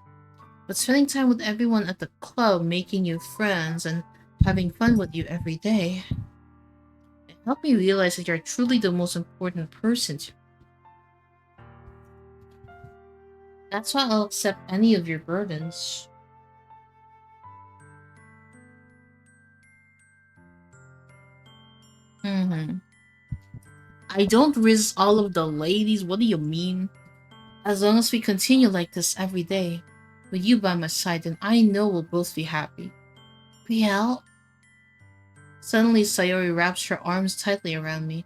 But spending time with everyone at the club, making you friends, and having fun with you every day, it helped me realize that you're truly the most important person to me. That's why I'll accept any of your burdens. I don't risk all of the ladies, what do you mean? As long as we continue like this every day, with you by my side, then I know we'll both be happy. Riel? Suddenly, Sayori wraps her arms tightly around me.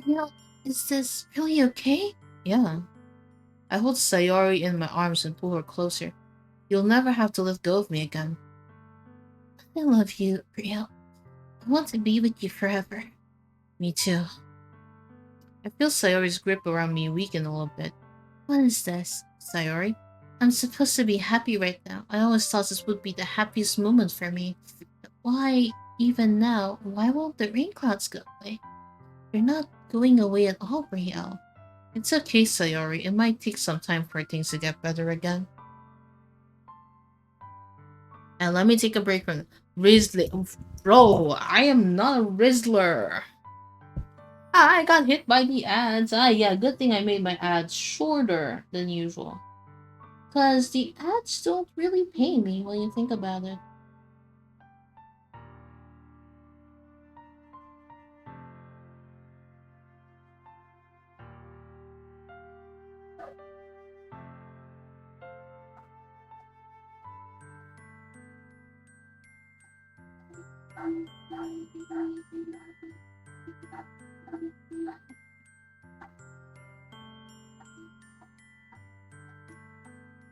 Riel, is this really okay? Yeah. I hold Sayori in my arms and pull her closer. You'll never have to let go of me again. I love you, Riel. I want to be with you forever. Me too. I feel Sayori's grip around me weaken a little bit. What is this, Sayori? I'm supposed to be happy right now. I always thought this would be the happiest moment for me. Why, even now, why won't the rain clouds go away? They're not going away at all, Riel. It's okay, Sayori. It might take some time for things to get better again. And let me take a break from Rizzling. Bro, I am not a Rizzler. I got hit by the ads. Yeah, good thing I made my ads shorter than usual. Because the ads don't really pay me when you think about it.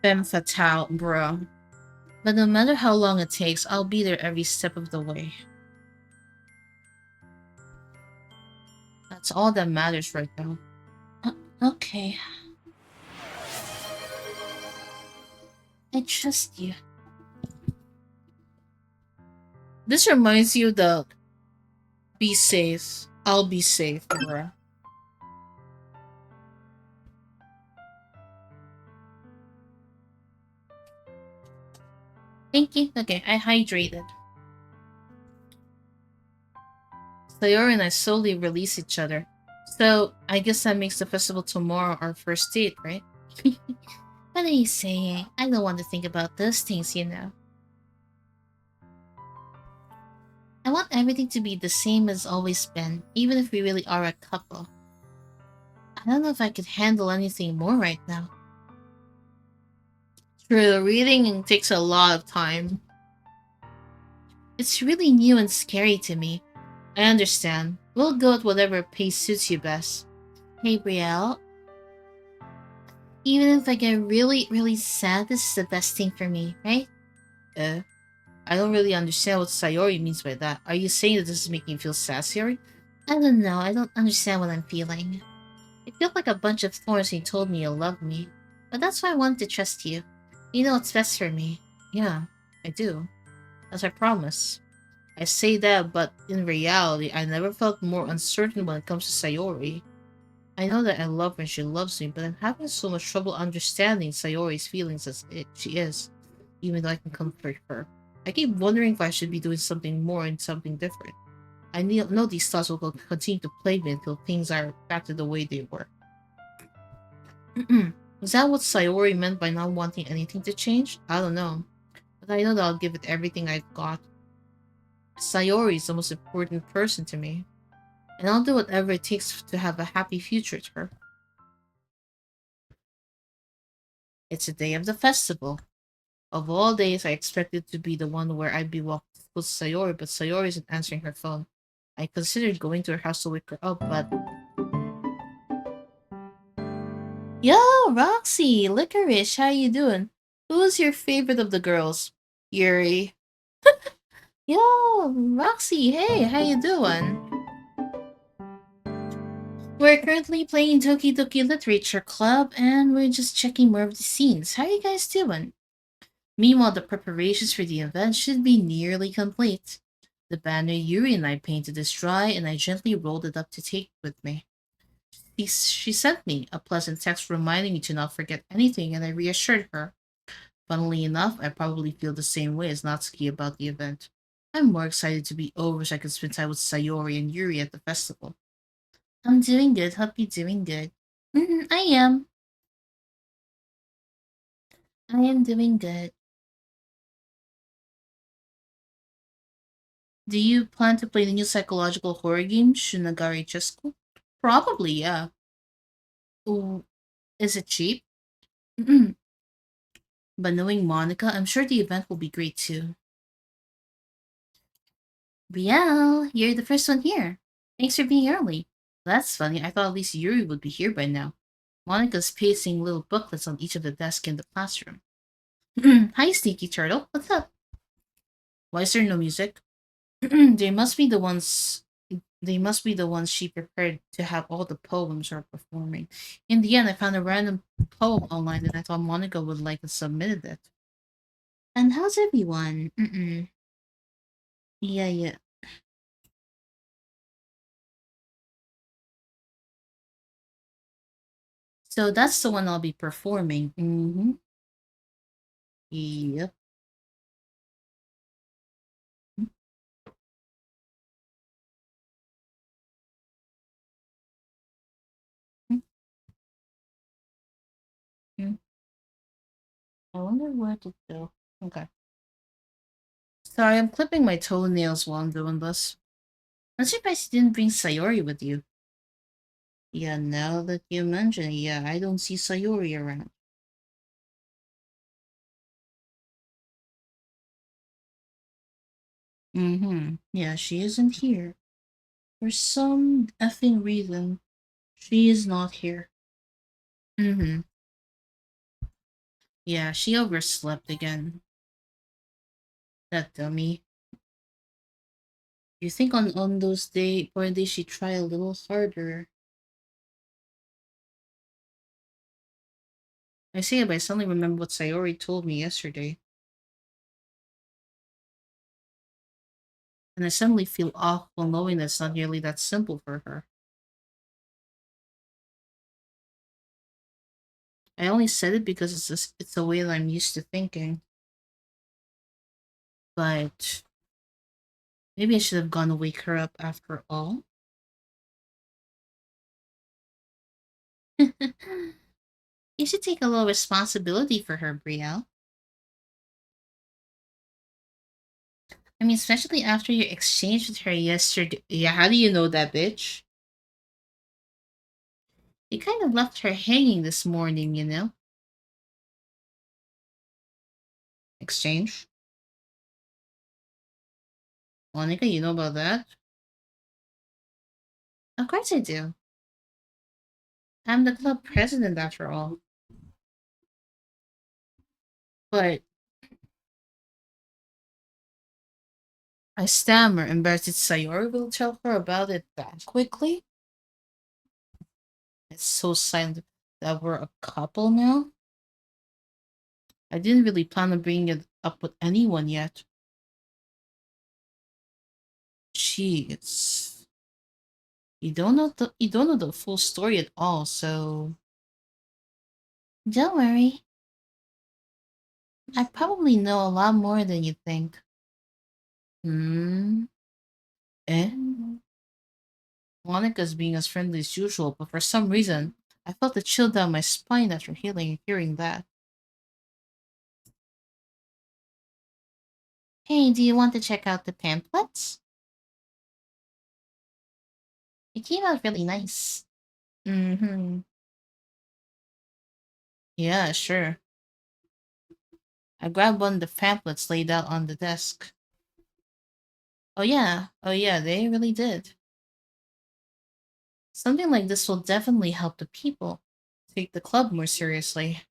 Femme fatale, bro. But no matter how long it takes, I'll be there every step of the way. That's all that matters right now. Okay. I trust you. This reminds you of the be safe. I'll be safe, bro. Thank you. Okay, I hydrated. Sayori and I slowly release each other. So, I guess that makes the festival tomorrow our first date, right? What are you saying? I don't want to think about those things, you know. I want everything to be the same as always been, even if we really are a couple. I don't know if I could handle anything more right now. True, reading takes a lot of time. It's really new and scary to me. I understand. We'll go at whatever pace suits you best. Hey, Brielle, even if I get really, really sad, this is the best thing for me, right? Uh, I don't really understand what Sayori means by that. Are you saying that this is making you feel sad, Sayori? I don't know. I don't understand what I'm feeling. It felt like a bunch of thorns when you told me you loved me. But that's why I wanted to trust you. You know what's best for me. Yeah, I do. As I promise. I say that, but in reality, I never felt more uncertain when it comes to Sayori. I know that I love her and she loves me, but I'm having so much trouble understanding Sayori's feelings as she is, even though I can comfort her. I keep wondering if I should be doing something more and something different. Know these thoughts will continue to plague me until things are back to the way they were. Is that what Sayori meant by not wanting anything to change? I don't know, but I know that I'll give it everything I've got. Sayori is the most important person to me, and I'll do whatever it takes to have a happy future to her. It's the day of the festival. Of all days, I expected to be the one where I'd be walking with Sayori, but Sayori isn't answering her phone. I considered going to her house to wake her up, but yo, Roxy, Licorice, how you doing? Who's your favorite of the girls? Yuri. Yo, Roxy, hey, how you doing? We're currently playing Doki Doki Literature Club, and we're just checking more of the scenes. How you guys doing? Meanwhile, the preparations for the event should be nearly complete. The banner Yuri and I painted is dry, and I gently rolled it up to take with me. She sent me a pleasant text reminding me to not forget anything, and I reassured her. Funnily enough, I probably feel the same way as Natsuki about the event. I'm more excited to be over so I can spend time with Sayori and Yuri at the festival. I'm doing good. Hope you're doing good. I am. I am doing good. Do you plan to play the new psychological horror game, Shunagari Chesku? Probably, yeah. Ooh, is it cheap? But knowing Monica, I'm sure the event will be great too. Riel, you're the first one here. Thanks for being early. That's funny. I thought at least Yuri would be here by now. Monica's pasting little booklets on each of the desks in the classroom. Hi, Sneaky Turtle. What's up? Why is there no music? they must be the ones. They must be the ones she prepared to have all the poems are performing. In the end, I found a random poem online that I thought Monica would like and submitted it. And how's everyone? Yeah, yeah. So that's the one I'll be performing. Yep. Mhm. I wonder where to go. Okay. Sorry, I'm clipping my toenails while I'm doing this. I'm surprised you didn't bring Sayori with you. Yeah, now that you mention it, yeah, I don't see Sayori around. Yeah, she isn't here. For some effing reason, she is not here. Mm-hmm. Yeah, she overslept again. That dummy. You think on those important days she'd try a little harder. I say it, but I suddenly remember what Sayori told me yesterday. And I suddenly feel awful knowing that it's not nearly that simple for her. I only said it because it's the way that I'm used to thinking. But maybe I should have gone to wake her up after all. You should take a little responsibility for her, Brielle. I mean, especially after your exchange with her yesterday. Yeah, how do you know that, bitch? You kind of left her hanging this morning, you know? Exchange? Monica, you know about that? Of course I do. I'm the club president after all. But I stammer, embarrassed that Sayori will tell her about it that quickly. It's so silent that we're a couple now. I didn't really plan on bringing it up with anyone yet. Jeez. You don't know the full story at all, so don't worry. I probably know a lot more than you think. Hmm. Eh? Monica's being as friendly as usual, but for some reason, I felt a chill down my spine after hearing that. Hey, do you want to check out the pamphlets? It came out really nice. Mm-hmm. Yeah, sure. I grabbed one of the pamphlets laid out on the desk. Oh yeah, they really did. Something like this will definitely help the people take the club more seriously.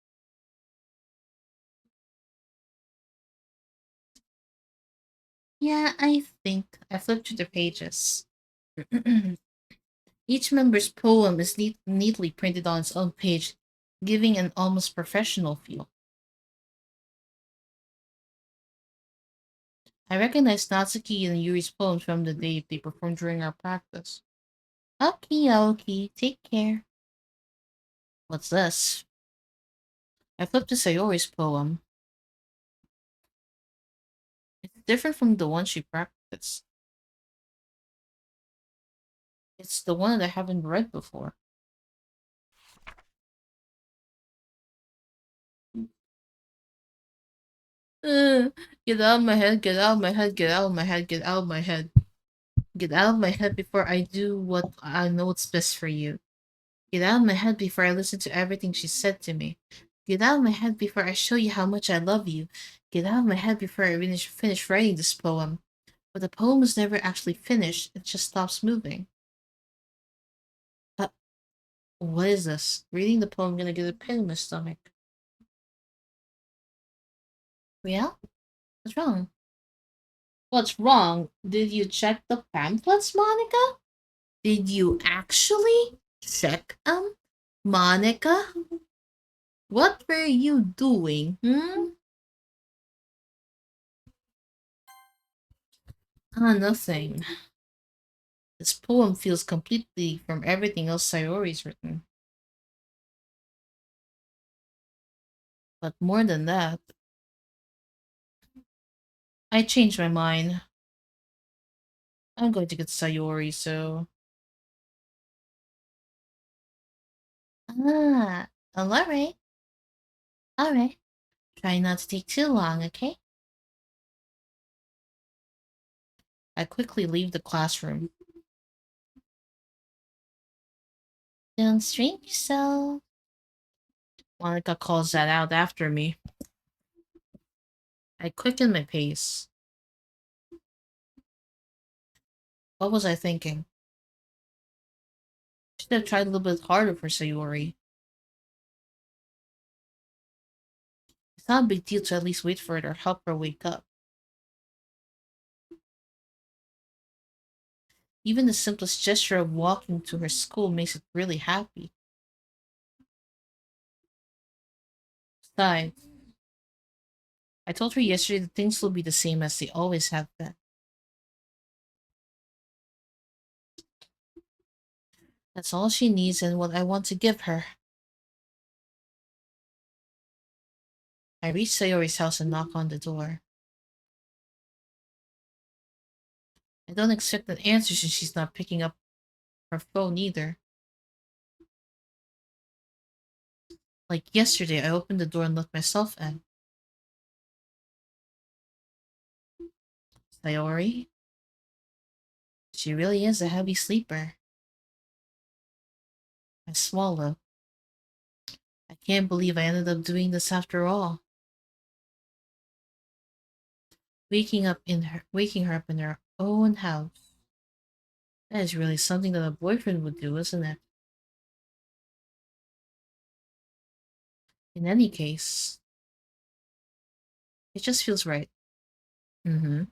Yeah, I think I flipped through the pages. Each member's poem is neatly printed on its own page, giving an almost professional feel. I recognized Natsuki and Yuri's poems from the day they performed during our practice. Okay, okay, take care. What's this? I flipped to Sayori's poem. It's different from the one she practiced. It's the one that I haven't read before. Uh, get out of my head, get out of my head, get out of my head, get out of my head. Get out of my head before I do what I know what's best for you. Get out of my head before I listen to everything she said to me. Get out of my head before I show you how much I love you. Get out of my head before I finish writing this poem. But the poem is never actually finished, it just stops moving. Uh, what is this? Reading the poem gonna get a pit in my stomach. Yeah? What's wrong? What's wrong? Did you check the pamphlets, Monica? Did you actually check them? Monica? What were you doing? Hmm? Ah, nothing. This poem feels completely from everything else Sayori's written. But more than that, I changed my mind. I'm going to get Sayori, so. Ah, alright. Alright. Try not to take too long, okay? I quickly leave the classroom. Don't strain yourself. Monica calls that out after me. I quicken my pace. What was I thinking? Should have tried a little bit harder for Sayori. It's not a big deal to at least wait for it or help her wake up. Even the simplest gesture of walking to her school makes it really happy. Besides, I told her yesterday that things will be the same as they always have been. That's all she needs and what I want to give her. I reach Sayori's house and knock on the door. I don't expect an answer since she's not picking up her phone either. Like yesterday, I opened the door and let myself in. Sayori? She really is a heavy sleeper. I swallow. I can't believe I ended up doing this after all. Waking her up in her own house. That is really something that a boyfriend would do, isn't it? In any case, it just feels right. Mm-hmm.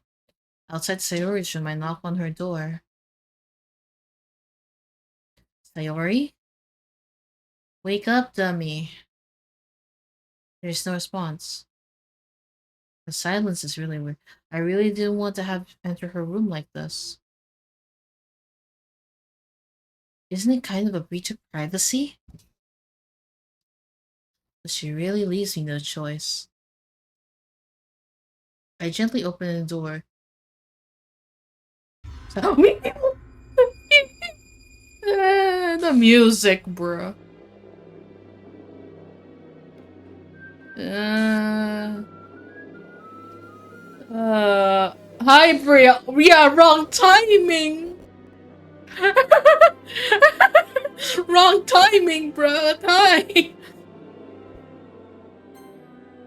Outside Sayori's room, I knock on her door. Sayori? Wake up, dummy. There's no response. The silence is really weird. I really didn't want to have enter her room like this. Isn't it kind of a breach of privacy? But she really leaves me no choice. I gently open the door. So, the music, bro. Uh, hi, Bria. Yeah, wrong timing. Wrong timing, bro. Hi.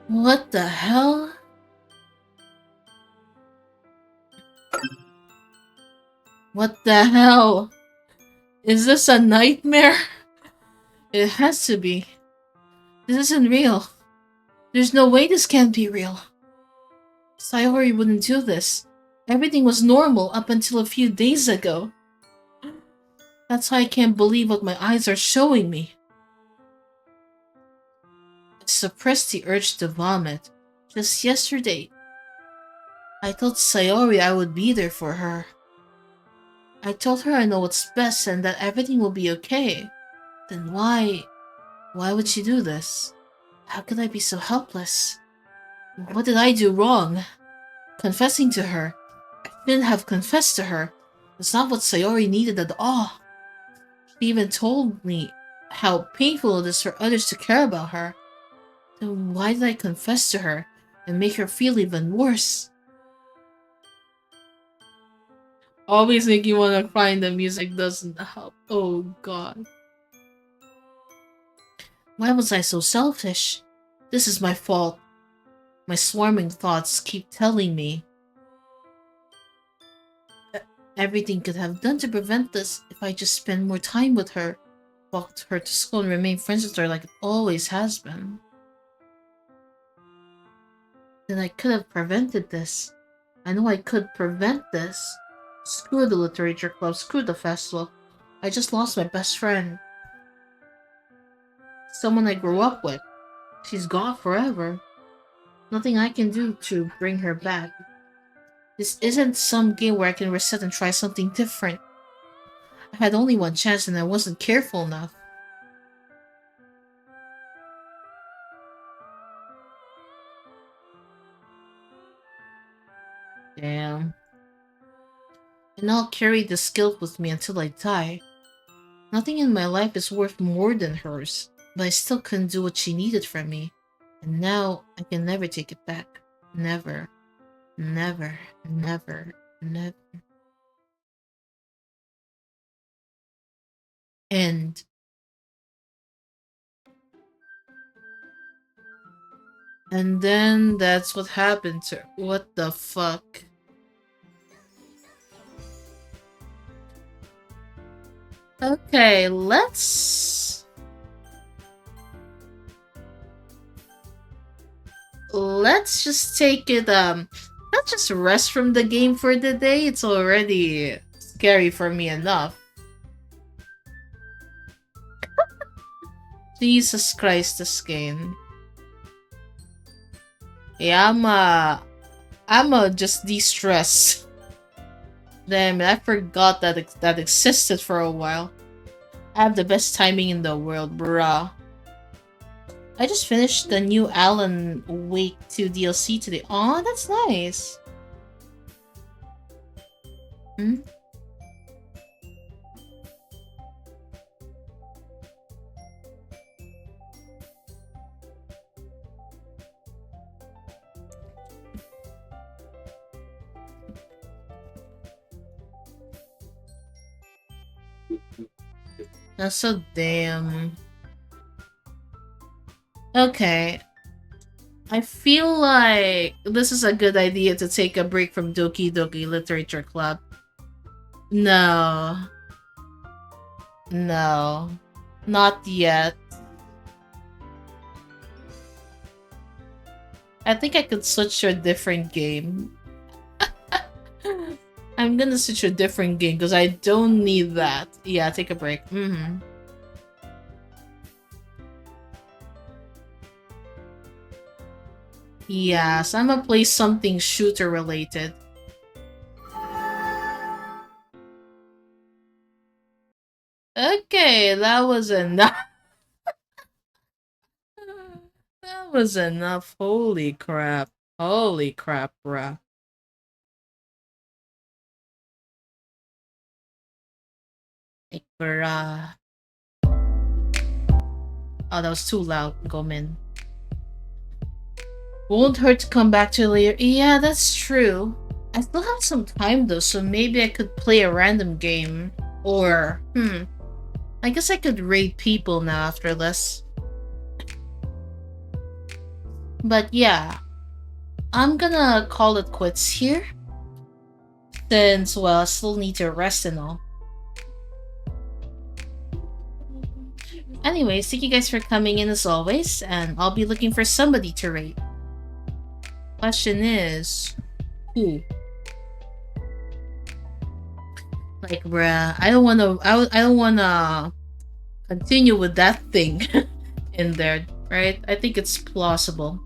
What the hell? What the hell? Is this a nightmare? It has to be. This isn't real. There's no way this can't be real. Sayori wouldn't do this. Everything was normal up until a few days ago. That's why I can't believe what my eyes are showing me. I suppressed the urge to vomit. Just yesterday, I told Sayori I would be there for her. I told her I know what's best and that everything will be okay. Then why would she do this? How could I be so helpless? What did I do wrong? Confessing to her. I shouldn't have confessed to her. It's not what Sayori needed at all. She even told me how painful it is for others to care about her. Then why did I confess to her and make her feel even worse? Always make you want to cry and the music doesn't help. Oh god. Why was I so selfish? This is my fault. My swarming thoughts keep telling me everything could have done to prevent this if I just spend more time with her, walked her to school and remain friends with her like it always has been. Then I could have prevented this. I know I could prevent this. Screw the literature club, screw the festival. I just lost my best friend. Someone I grew up with. She's gone forever. Nothing I can do to bring her back. This isn't some game where I can reset and try something different. I had only one chance and I wasn't careful enough. Damn. And I'll carry this guilt with me until I die. Nothing in my life is worth more than hers, but I still couldn't do what she needed from me. And now I can never take it back. Never. Never. Never. Never. End. And then that's what happened to her. What the fuck? Okay, let's just take it let's just rest from the game for the day. It's already scary for me enough. Jesus Christ, this game. Yeah, I'm just de-stress. Damn it, I forgot that that existed for a while. I have the best timing in the world, bruh. I just finished the new Alan Wake 2 DLC today. Aw, that's nice. Hmm? That's so damn. Okay. I feel like this is a good idea to take a break from Doki Doki Literature Club. No. No. Not yet. I think I could switch to a different game. I'm gonna switch to a different game because I don't need that. Yeah, take a break. Yes, I'm gonna play something shooter related. Okay, that was enough. That was enough. Holy crap. Holy crap, bruh. Like, bruh. Oh, that was too loud, Gomin. Won't hurt to come back to later. Yeah, that's true. I still have some time though, so maybe I could play a random game. Or, I guess I could raid people now after this. But yeah, I'm gonna call it quits here. Since, well, I still need to rest and all. Anyways, thank you guys for coming in as always, and I'll be looking for somebody to rate. Question is, who? Like, bruh, I don't wanna, I don't wanna continue with that thing in there, right? I think it's plausible.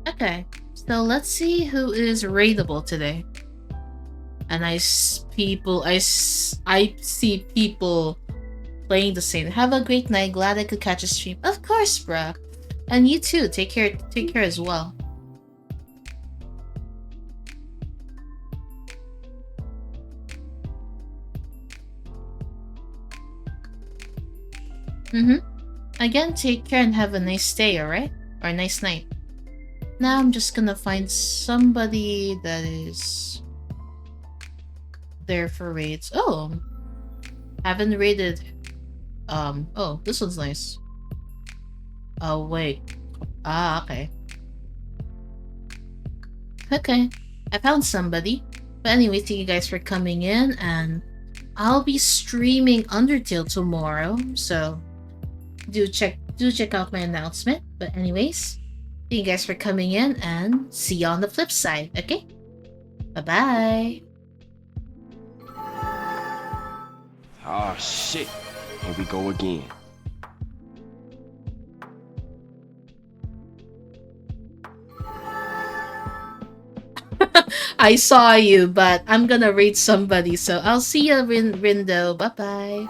Okay, so let's see who is rateable today. And I see people playing the same. Have a great night. Glad I could catch a stream. Of course, bruh. And you too. Take care. Take care as well. Again, take care and have a nice day, alright? Or a nice night. Now I'm just gonna find somebody that is there for raids. Oh, haven't raided. Oh, this one's nice. Oh, wait. Ah, okay. Okay, I found somebody. But anyway, thank you guys for coming in, and I'll be streaming Undertale tomorrow, so do check out my announcement. But anyways, thank you guys for coming in, and see you on the flip side, okay? Bye-bye! Oh shit, here we go again. I saw you, but I'm gonna raid somebody, so I'll see you, Rindo. Bye-bye!